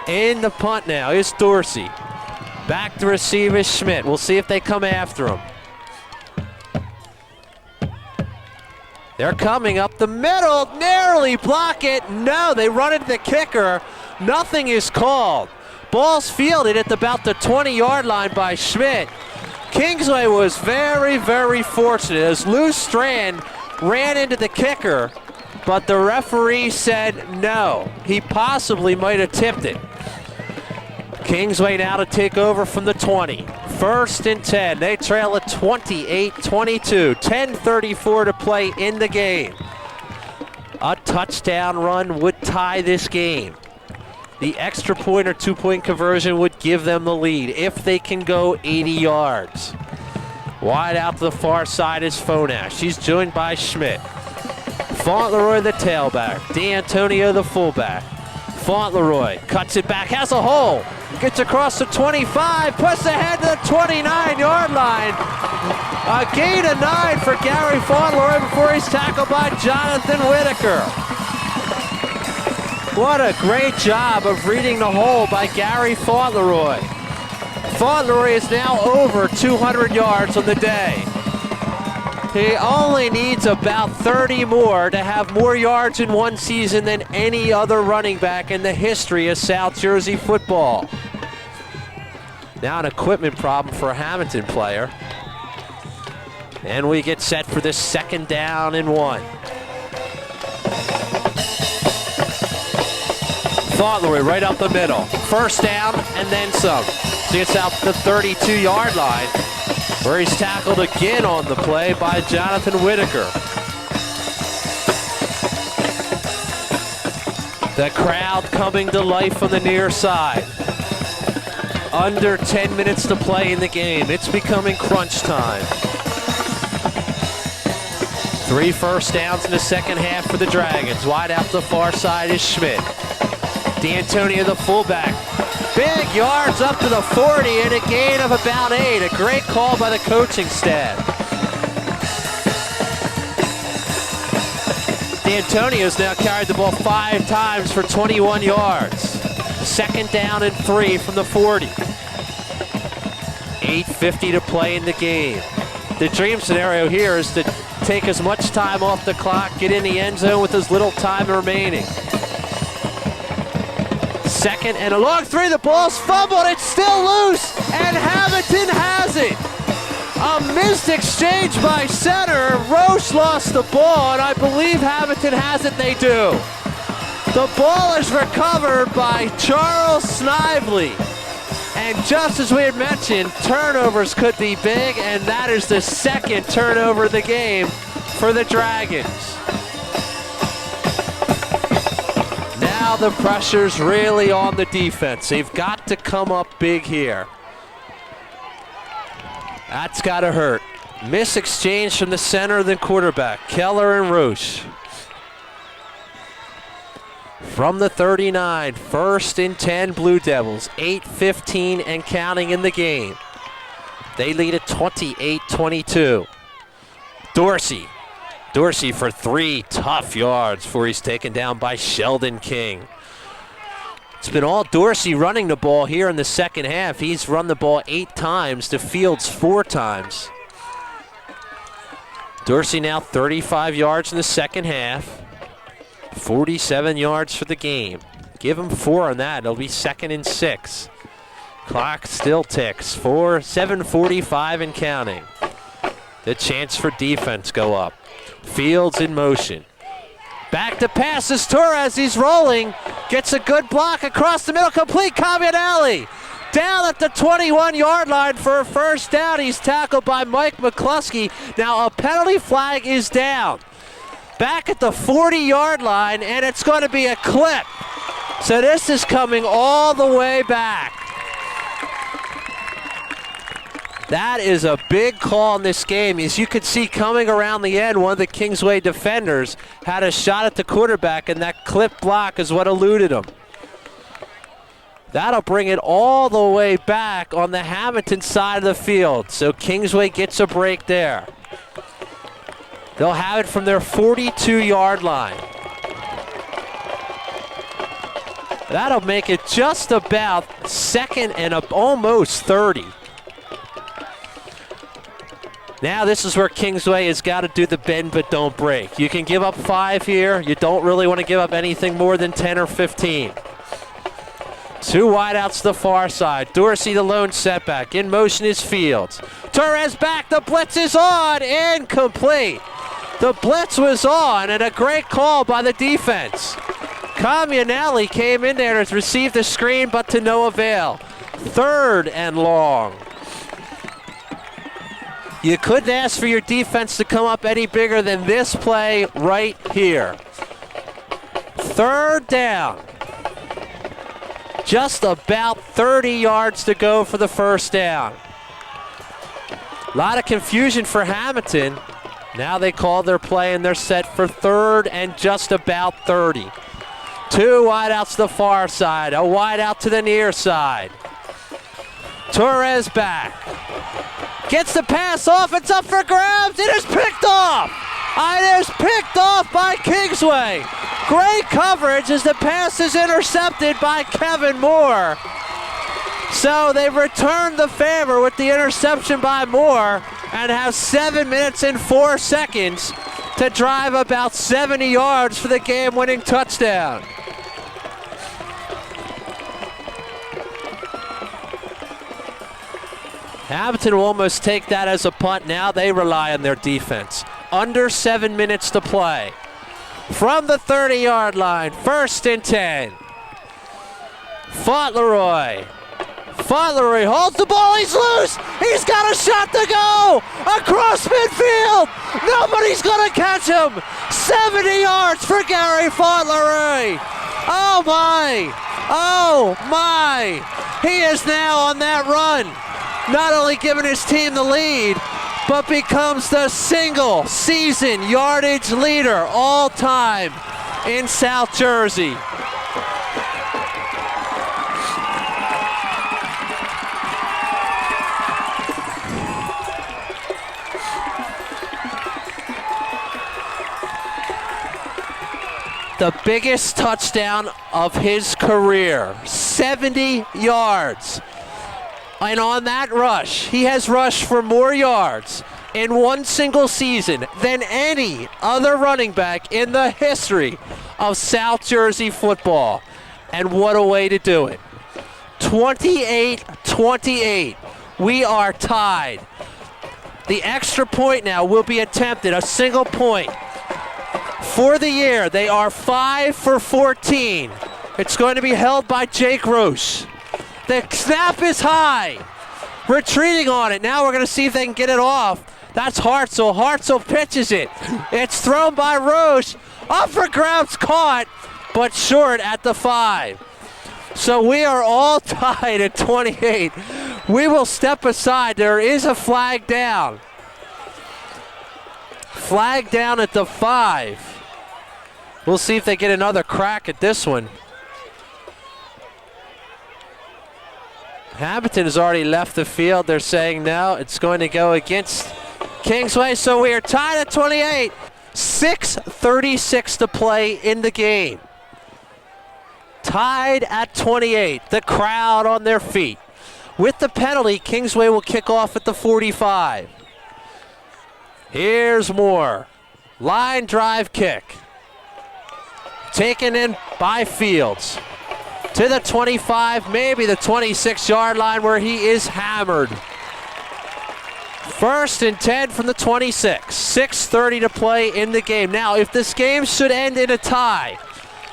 In the punt now is Dorsey. Back to receive is Schmidt. We'll see if they come after him. They're coming up the middle, narrowly block it. No, they run into the kicker. Nothing is called. Ball's fielded at about the 20-yard line by Schmidt. Kingsway was very, very fortunate as Lou Strand ran into the kicker, but the referee said no. He possibly might have tipped it. Kingsway now to take over from the 20. 1st and 10. They trail at 28-22. 10:34 to play in the game. A touchdown run would tie this game. The extra point or 2-point conversion would give them the lead if they can go 80 yards. Wide out to the far side is Fonash. He's joined by Schmidt. Faultleroy the tailback. D'Antonio the fullback. Faultleroy cuts it back, has a hole. Gets across the 25, puts ahead to the 29-yard line. A gain of 9 for Gary Faultleroy before he's tackled by Jonathan Whitaker. What a great job of reading the hole by Gary Faultleroy. Faultleroy is now over 200 yards on the day. He only needs about 30 more to have more yards in one season than any other running back in the history of South Jersey football. Now an equipment problem for a Hammonton player. And we get set for this 2nd down and 1. Faultleroy right up the middle. 1st down and then some. So it's out the 32-yard line, where he's tackled again on the play by Jonathan Whitaker. The crowd coming to life on the near side. Under 10 minutes to play in the game. It's becoming crunch time. 3 first downs in the second half for the Dragons. Wide out to the far side is Schmidt. D'Antonio the fullback. Big yards up to the 40 and a gain of about 8. A great call by the coaching staff. D'Antonio's now carried the ball 5 times for 21 yards. 2nd down and 3 from the 40. 8:50 to play in the game. The dream scenario here is to take as much time off the clock, get in the end zone with as little time remaining. 2nd and a long 3, the ball's fumbled, it's still loose, and Hammonton has it. A missed exchange by center. Roche lost the ball, and I believe Hammonton has it, they do. The ball is recovered by Charles Snively. And just as we had mentioned, turnovers could be big, and that is the 2nd turnover of the game for the Dragons. Now the pressure's really on the defense. They've got to come up big here. That's got to hurt. Miss exchange from the center of the quarterback, Keller and Roche. From the 39, 1st and 10 Blue Devils, 8:15 and counting in the game. They lead at 28-22. Dorsey for 3 tough yards before he's taken down by Sheldon King. It's been all Dorsey running the ball here in the second half. He's run the ball 8 times to Fields 4 times. Dorsey now 35 yards in the second half. 47 yards for the game. Give him 4 on that. It'll be 2nd and 6. Clock still ticks. 7:45 and counting. The chance for defense go up. Fields in motion. Back to passes Torres. He's rolling. Gets a good block across the middle. Complete. Camionelli down at the 21-yard line for a first down. He's tackled by Mike McCluskey. Now a penalty flag is down. Back at the 40-yard line, and it's going to be a clip. So this is coming all the way back. That is a big call in this game. As you could see coming around the end, one of the Kingsway defenders had a shot at the quarterback, and that clip block is what eluded him. That'll bring it all the way back on the Hammonton side of the field. So Kingsway gets a break there. They'll have it from their 42-yard line. That'll make it just about second and almost 30. Now this is where Kingsway has got to do the bend but don't break. You can give up 5 here. You don't really want to give up anything more than 10 or 15. 2 wideouts to the far side. Dorsey the lone setback. In motion is Fields. Torres back. The blitz is on. Incomplete. The blitz was on, and a great call by the defense. Camionelli came in there to receive the screen, but to no avail. 3rd and long. You couldn't ask for your defense to come up any bigger than this play right here. 3rd down. Just about 30 yards to go for the first down. A lot of confusion for Hammonton. Now they call their play and they're set for 3rd and just about 30. 2 wideouts to the far side, a wideout to the near side. Torres back. Gets the pass off, it's up for grabs, it is picked off! It is picked off by Kingsway. Great coverage as the pass is intercepted by Kevin Moore. So they've returned the favor with the interception by Moore and have 7 minutes and 4 seconds to drive about 70 yards for the game-winning touchdown. Hammonton will almost take that as a punt. Now they rely on their defense. Under 7 minutes to play. From the 30-yard line, 1st and 10. Faultleroy. Faultleroy holds the ball, he's loose! He's got a shot to go! Across midfield! Nobody's gonna catch him! 70 yards for Gary Faultleroy! Oh my! Oh my! He is now on that run. Not only giving his team the lead, but becomes the single season yardage leader all time in South Jersey. The biggest touchdown of his career, 70 yards. And on that rush, he has rushed for more yards in one single season than any other running back in the history of South Jersey football. And what a way to do it. 28-28. We are tied. The extra point now will be attempted, a single point. For the year, they are 5 for 14. It's going to be held by Jake Roche. The snap is high. Retreating on it. Now we're going to see if they can get it off. That's Hartzell. Hartzell pitches it. It's thrown by Roche. Up for grabs, caught, but short at the 5. So we are all tied at 28. We will step aside. There is a flag down. Flag down at the 5. We'll see if they get another crack at this one. Hammonton has already left the field. They're saying no, it's going to go against Kingsway. So we are tied at 28. 6:36 to play in the game. Tied at 28. The crowd on their feet. With the penalty, Kingsway will kick off at the 45. Here's Moore. Line drive kick. Taken in by Fields. to the 25, maybe the 26-yard line where he is hammered. 1st and 10 from the 26. 6:30 to play in the game. Now, if this game should end in a tie,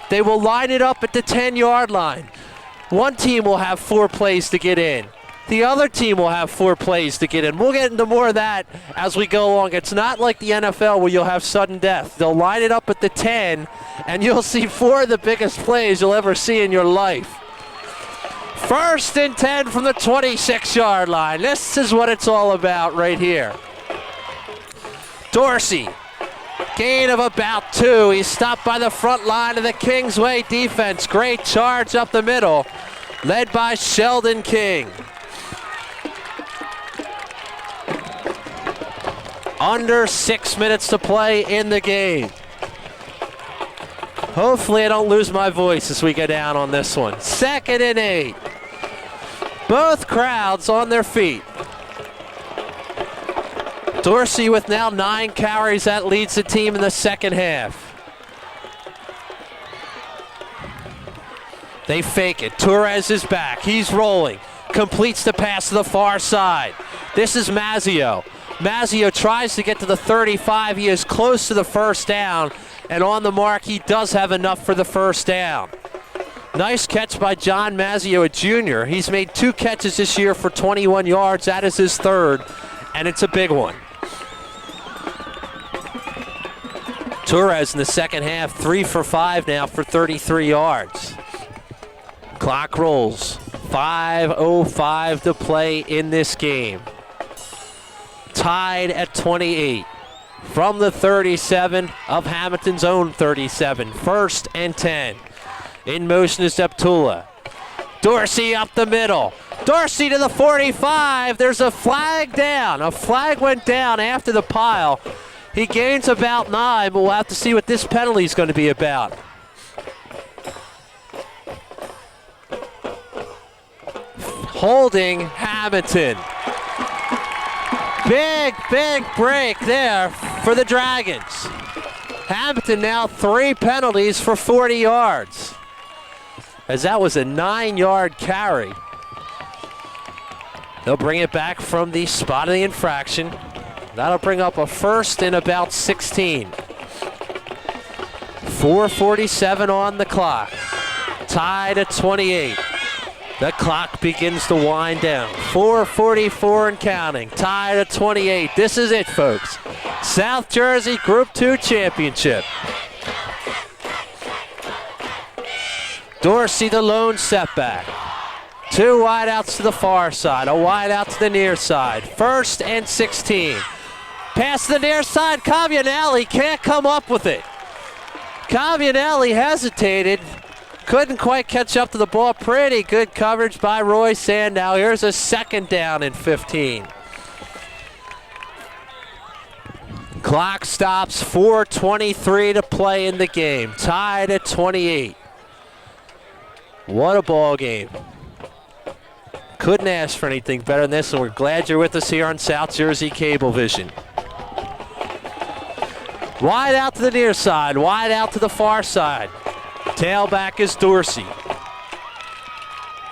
they will line it up at the 10-yard line. One team will have 4 plays to get in. The other team will have 4 plays to get in. We'll get into more of that as we go along. It's not like the NFL where you'll have sudden death. They'll line it up at the 10, and you'll see 4 of the biggest plays you'll ever see in your life. 1st and 10 from the 26-yard line. This is what it's all about right here. Dorsey, gain of about 2. He's stopped by the front line of the Kingsway defense. Great charge up the middle, led by Sheldon King. Under 6 minutes to play in the game. Hopefully I don't lose my voice as we go down on this one. 2nd and 8. Both crowds on their feet. Dorsey with now 9 carries. That leads the team in the second half. They fake it. Torres is back. He's rolling. Completes the pass to the far side. This is Mazzio. Mazzio tries to get to the 35. He is close to the first down. And on the mark, he does have enough for the first down. Nice catch by John Mazzio, a junior. He's made 2 catches this year for 21 yards. That is his 3rd, and it's a big one. Torres in the second half, 3 for 5 now for 33 yards. Clock rolls. 5:05 to play in this game. Tied at 28. From the 37 of Hammonton's own 37. 1st and 10. In motion is Deptula. Dorsey up the middle. Dorsey to the 45. There's a flag down. A flag went down after the pile. He gains about 9, but we'll have to see what this penalty is going to be about. Holding Hammonton. Big break there for the Dragons. Hammonton now 3 penalties for 40 yards. As that was a 9-yard carry. They'll bring it back from the spot of the infraction. That'll bring up a 1st and about 16. 4:47 on the clock. Tied at 28. The clock begins to wind down. 4:44 and counting. Tied at 28. This is it, folks. South Jersey Group 2 Championship. Dorsey the lone setback. 2 wideouts to the far side. A wideout to the near side. 1st and 16. Pass to the near side. Cavianelli can't come up with it. Cavianelli hesitated. Couldn't quite catch up to the ball. Pretty good coverage by Roy Sandow. Here's a 2nd down and 15. Clock stops. 4:23 to play in the game. Tied at 28. What a ball game. Couldn't ask for anything better than this, and we're glad you're with us here on South Jersey Cablevision. Wide out to the near side, wide out to the far side. Tailback is Dorsey.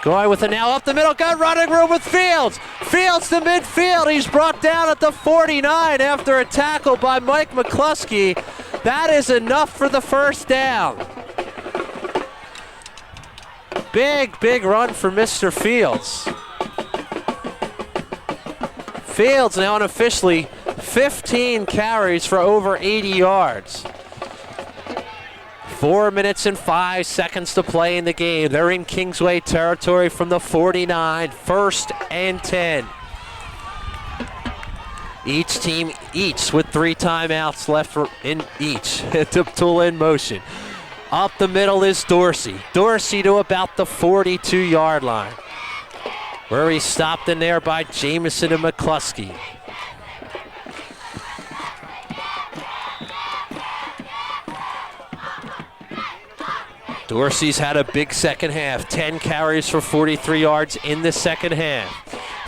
Going with it now up the middle, got running room with Fields. Fields to midfield, he's brought down at the 49 after a tackle by Mike McCluskey. That is enough for the first down. Big run for Mr. Fields. Fields now unofficially 15 carries for over 80 yards. 4 minutes and 5 seconds to play in the game. They're in Kingsway territory from the 49, 1st and 10. Each team with 3 timeouts left in each. Deptula in motion. Up the middle is Dorsey. Dorsey to about the 42-yard line, where he's stopped in there by Jameson and McCluskey. Dorsey's had a big second half. 10 carries for 43 yards in the second half.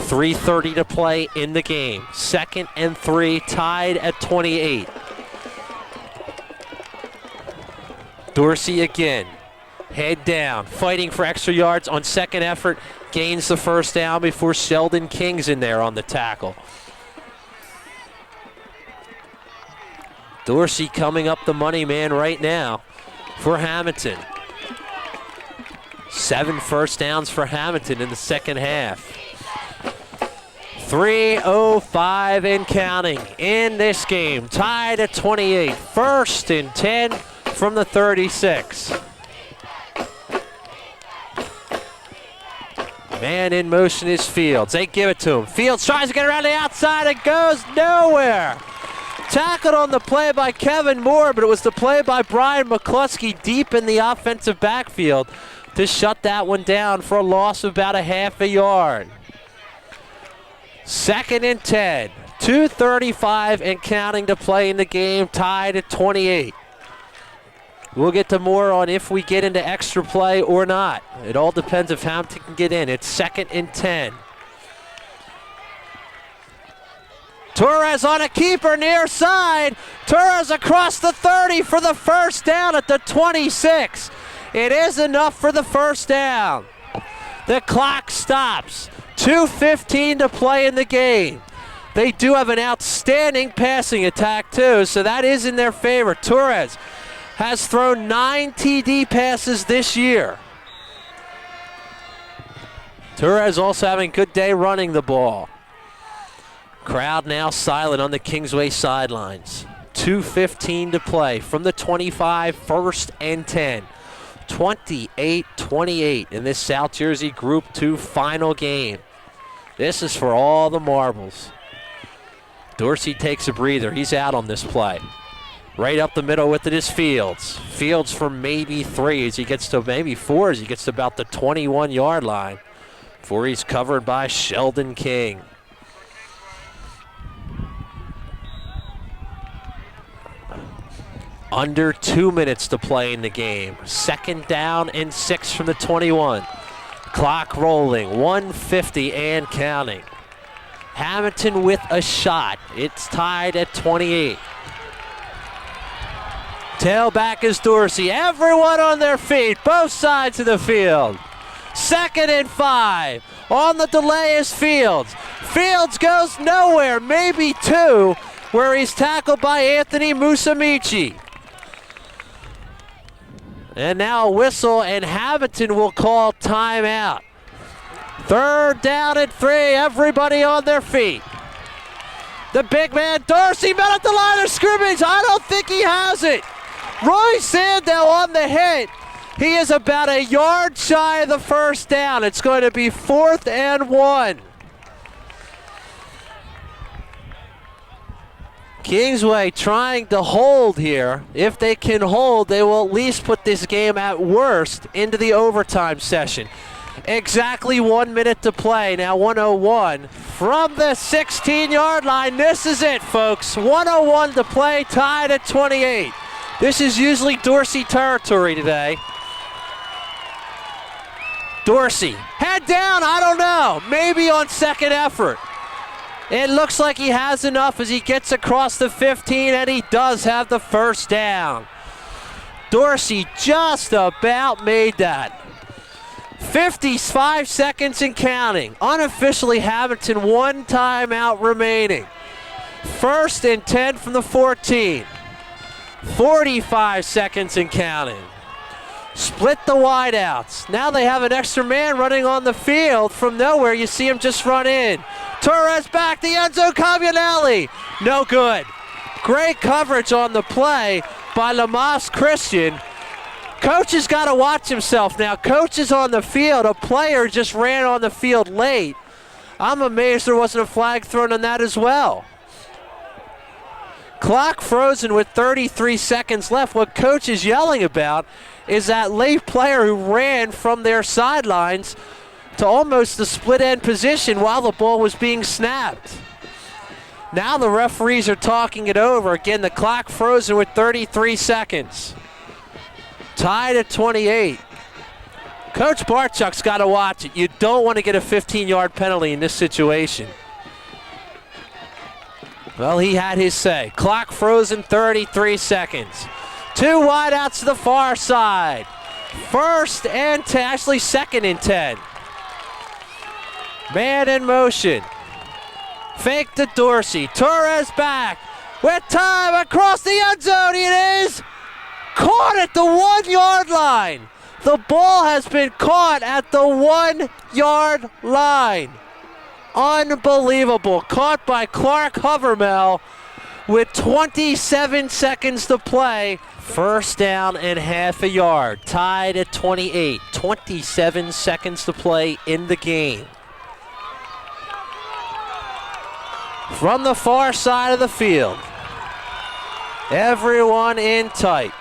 3:30 to play in the game. 2nd and 3, tied at 28. Dorsey again. head down, fighting for extra yards on second effort, gains the first down before Sheldon King's in there on the tackle. Dorsey coming up the money man right now for Hammonton. 7 first downs for Hammonton in the second half. 3:05 and counting in this game. Tied at 28. 1st and 10 from the 36. Man in motion is Fields. They give it to him. Fields tries to get around the outside and goes nowhere. Tackled on the play by Kevin Moore, but it was the play by Brian McCluskey deep in the offensive backfield to shut that one down for a loss of about a half a yard. 2nd and 10. 2:35 and counting to play in the game, tied at 28. We'll get to more on if we get into extra play or not. It all depends if Hammonton can get in. It's 2nd and 10. Torres on a keeper near side. Torres across the 30 for the first down at the 26. It is enough for the first down. The clock stops. 2:15 to play in the game. They do have an outstanding passing attack too, so that is in their favor. Torres has thrown 9 TD passes this year. Torres also having a good day running the ball. Crowd now silent on the Kingsway sidelines. 2:15 to play from the 25, 1st and 10. 28-28 in this South Jersey Group 2 final game. This is for all the marbles. Dorsey takes a breather. He's out on this play. Right up the middle with it is Fields. Fields for maybe 3 as he gets to maybe 4 as he gets to about the 21-yard line before he's covered by Sheldon King. Under 2 minutes to play in the game. 2nd down and 6 from the 21. Clock rolling, 1:50 and counting. Hammonton with a shot. It's tied at 28. Tailback is Dorsey. Everyone on their feet, both sides of the field. 2nd and 5. On the delay is Fields. Fields goes nowhere, maybe 2, where he's tackled by Anthony Musamichi. And now a whistle, and Hammonton will call timeout. 3rd down and 3, everybody on their feet. The big man, Dorsey, met at the line of scrimmage. I don't think he has it. Roy Sandow on the hit. He is about a yard shy of the first down. It's going to be 4th and 1. Kingsway trying to hold here. If they can hold, they will at least put this game at worst into the overtime session. Exactly 1 minute to play. Now 1:01 from the 16-yard line. This is it, folks. 1:01 to play, tied at 28. This is usually Dorsey territory today. Dorsey, head down, I don't know. Maybe on second effort. It looks like he has enough as he gets across the 15, and he does have the first down. Dorsey just about made that. 55 seconds and counting. Unofficially, Hammonton 1 timeout remaining. 1st and 10 from the 14. 45 seconds and counting. Split the wideouts. Now they have an extra man running on the field. From nowhere, you see him just run in. Torres back, the end zone, Comunelli. No good. Great coverage on the play by Lamas Christian. Coach has got to watch himself now. Coach is on the field. A player just ran on the field late. I'm amazed there wasn't a flag thrown on that as well. Clock frozen with 33 seconds left. What Coach is yelling about is that late player who ran from their sidelines to almost the split end position while the ball was being snapped. Now the referees are talking it over. Again, the clock frozen with 33 seconds. Tied at 28. Coach Barchuk's got to watch it. You don't want to get a 15-yard penalty in this situation. Well, he had his say. Clock frozen, 33 seconds. 2 wideouts to the far side. First and 10, actually second and 10. Man in motion. Fake to Dorsey. Torres back with time across the end zone. It is caught at the 1 yard line. The ball has been caught at the 1 yard line. Unbelievable. Caught by Clark Hovermel with 27 seconds to play. First down and half a yard. Tied at 28. 27 seconds to play in the game. From the far side of the field. Everyone in tight.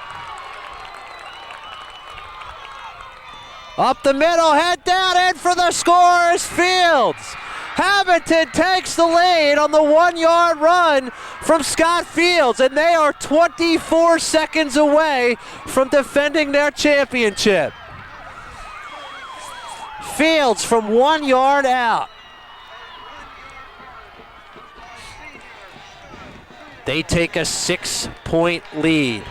Up the middle, head down, in for the score is Fields. Hammonton takes the lead on the 1 yard run from Scott Fields, and they are 24 seconds away from defending their championship. Fields from 1 yard out. They take a 6-point lead.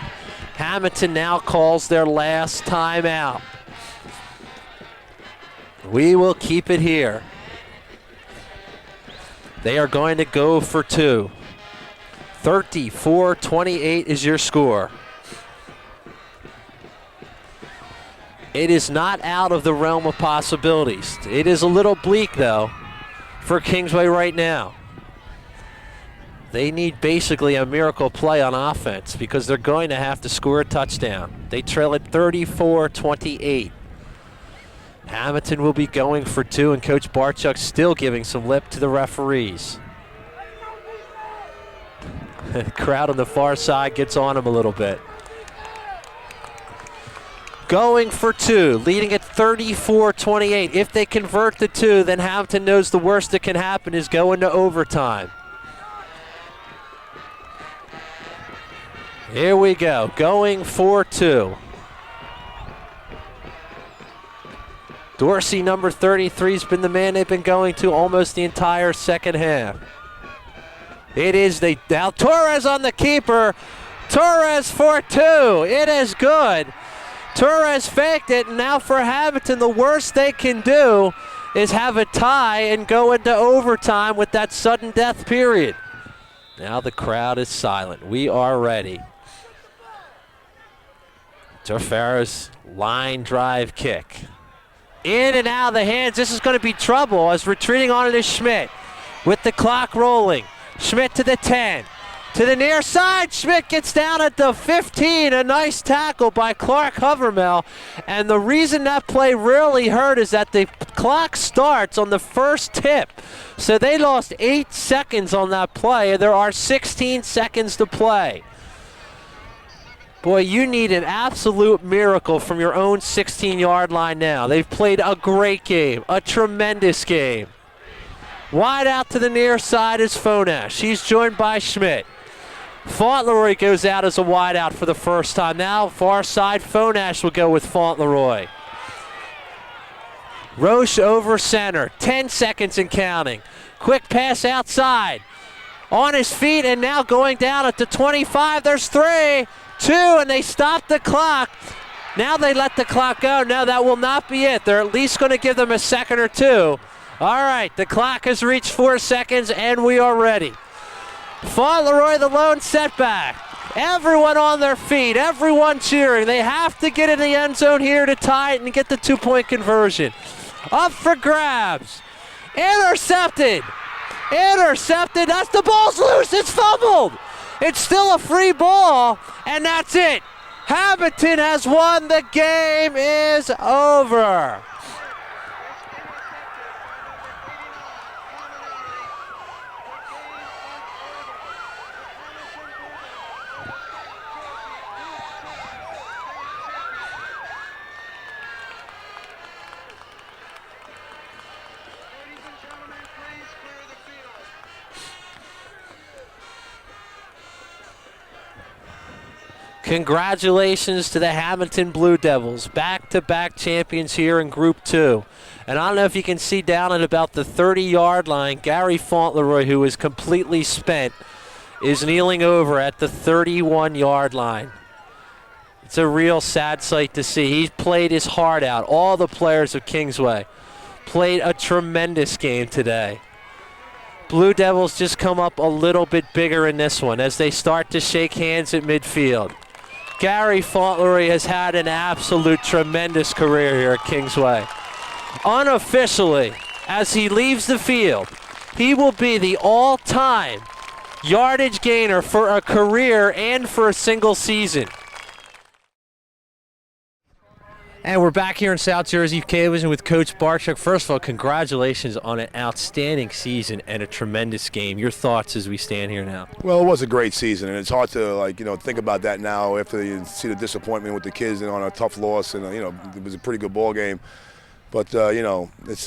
Hammonton now calls their last timeout. We will keep it here. They are going to go for 2. 34-28 is your score. It is not out of the realm of possibilities. It is a little bleak, though, for Kingsway right now. They need basically a miracle play on offense because they're going to have to score a touchdown. They trail at 34-28. Hammonton will be going for 2, and Coach Barchuk still giving some lip to the referees. The crowd on the far side gets on him a little bit. Going for 2, leading at 34-28. If they convert the 2, then Hammonton knows the worst that can happen is going to overtime. Here we go, going for 2. Dorsey, number 33, has been the man they've been going to almost the entire second half. It is now Torres on the keeper. Torres for 2. It is good. Torres faked it, and now for Hammonton, the worst they can do is have a tie and go into overtime with that sudden death period. Now the crowd is silent. We are ready. Farrow's line drive kick. In and out of the hands. This is going to be trouble as retreating on it is Schmidt with the clock rolling. Schmidt to the 10. To the near side. Schmidt gets down at the 15. A nice tackle by Clark Hovermel. And the reason that play really hurt is that the clock starts on the first tip. So they lost 8 seconds on that play. There are 16 seconds to play. Boy, you need an absolute miracle from your own 16-yard line now. They've played a great game, a tremendous game. Wide out to the near side is Fonash. He's joined by Schmidt. Faultleroy goes out as a wide out for the first time. Now far side, Fonash will go with Faultleroy. Roche over center, 10 seconds and counting. Quick pass outside. On his feet and now going down at the 25. There's 3. 2, and they stop the clock. Now they let the clock go. No, that will not be it. They're at least going to give them a second or 2. All right, the clock has reached 4 seconds, and we are ready. Faultleroy, the lone setback. Everyone on their feet, everyone cheering. They have to get in the end zone here to tie it and get the 2-point conversion. Up for grabs. Intercepted. Intercepted. That's the ball's loose. It's fumbled. It's still a free ball, and that's it. Hammonton has won. The game is over. Congratulations to the Hammonton Blue Devils, back-to-back champions here in Group 2. And I don't know if you can see down at about the 30-yard line, Gary Faultleroy, who is completely spent, is kneeling over at the 31-yard line. It's a real sad sight to see. He's played his heart out. All the players of Kingsway played a tremendous game today. Blue Devils just come up a little bit bigger in this one as they start to shake hands at midfield. Gary Faultleroy has had an absolute tremendous career here at Kingsway. Unofficially, as he leaves the field, he will be the all-time yardage gainer for a career and for a single season. And we're back here in South Jersey, K-Division with Coach Barczyk. First of all, congratulations on an outstanding season and a tremendous game. Your thoughts as we stand here now? Well, it was a great season, and it's hard to think about that now after you see the disappointment with the kids and on a tough loss, and it was a pretty good ball game. But it's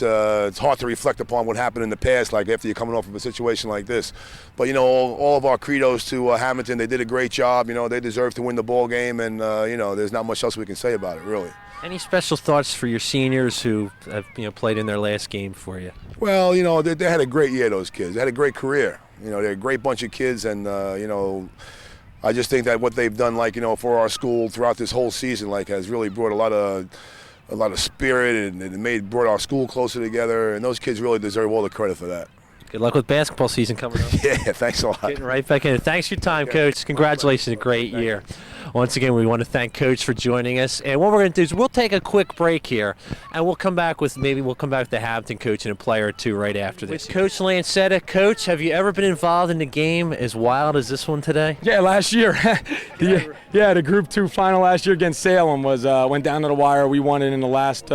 hard to reflect upon what happened in the past, like after you're coming off of a situation like this. But all of our credos to Hammonton, they did a great job. They deserve to win the ball game, and there's not much else we can say about it, really. Any special thoughts for your seniors who have played in their last game for you? Well, they had a great year, those kids. They had a great career. They're a great bunch of kids, and I just think that what they've done, for our school throughout this whole season, has really brought a lot of spirit and brought our school closer together. And those kids really deserve all the credit for that. Good luck with basketball season coming up. Yeah, thanks a lot. Getting right back in. Thanks for your time, Coach. Congratulations, a great year. Once again, we want to thank Coach for joining us. And what we're going to do is we'll take a quick break here, and we'll come back with the Hammonton coach and a player or two right after this. With Coach Lancetta. Coach, have you ever been involved in a game as wild as this one today? Yeah, last year. The Group 2 final last year against Salem went down to the wire. We won it in the last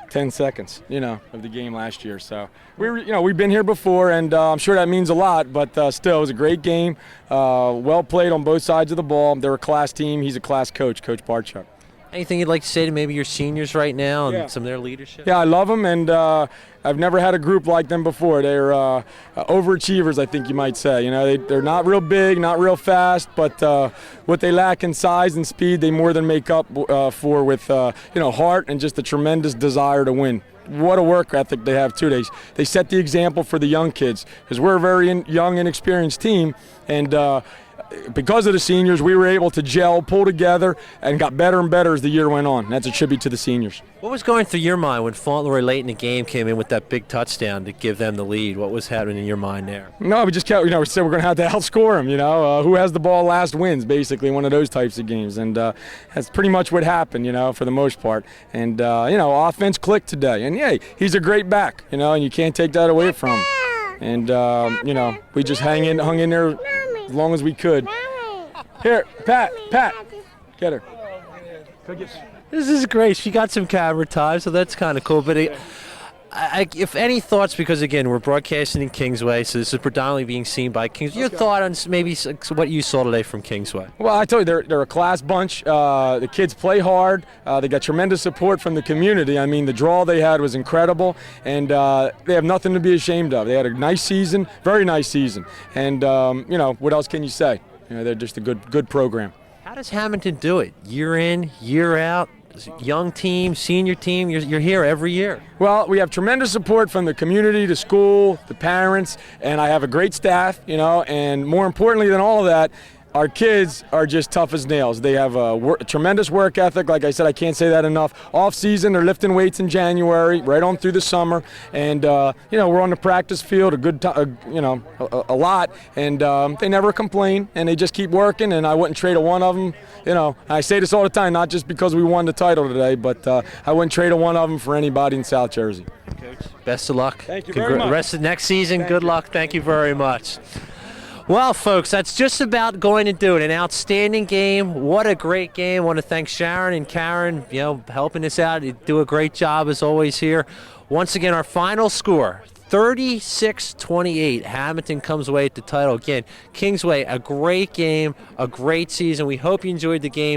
10 seconds, of the game last year. So we've been here before, and I'm sure that means a lot. But still, it was a great game. Well played on both sides of the ball. They're a class team. He's a class coach, Coach Barczyk. Anything you'd like to say to maybe your seniors right now and some of their leadership? Yeah, I love them, and I've never had a group like them before. They're overachievers, I think you might say. They're not real big, not real fast, but what they lack in size and speed, they more than make up for with heart and just a tremendous desire to win. What a work ethic they have too. They set the example for the young kids, because we're a very young, inexperienced team, and because of the seniors, we were able to gel, pull together, and got better and better as the year went on. That's a tribute to the seniors. What was going through your mind when Faultleroy late in the game came in with that big touchdown to give them the lead? What was happening in your mind there? No, we just kept, we said we're going to have to outscore them, who has the ball last wins, basically, one of those types of games. And that's pretty much what happened, for the most part. And, offense clicked today. And, yeah, he's a great back, and you can't take that away from him. And, we just hung in there as long as we could. Here, Pat, get her. This is great. She got some camera time, so that's kind of cool. But if any thoughts, because again, we're broadcasting in Kingsway, so this is predominantly being seen by Kingsway. Your thought on maybe what you saw today from Kingsway? Well, I tell you, they're a class bunch. The kids play hard. They got tremendous support from the community. I mean, the draw they had was incredible, and they have nothing to be ashamed of. They had a nice season, very nice season. And what else can you say? They're just a good program. How does Hammonton do it? Year in, year out? Young team, senior team, you're here every year. Well, we have tremendous support from the community, the school, the parents, and I have a great staff, and more importantly than all of that, our kids are just tough as nails. They have a tremendous work ethic. Like I said, I can't say that enough. Off season, they're lifting weights in January, right on through the summer, and we're on the practice field a lot, and they never complain, and they just keep working. And I wouldn't trade a one of them. I say this all the time, not just because we won the title today, but I wouldn't trade a one of them for anybody in South Jersey. Coach, best of luck. Thank you very much. Rest of next season, good luck. Thank you very much. Well, folks, that's just about going to do it. An outstanding game. What a great game. I want to thank Sharon and Karen, helping us out. You do a great job as always here. Once again, our final score, 36-28. Hammonton comes away with the title. Again, Kingsway, a great game, a great season. We hope you enjoyed the game.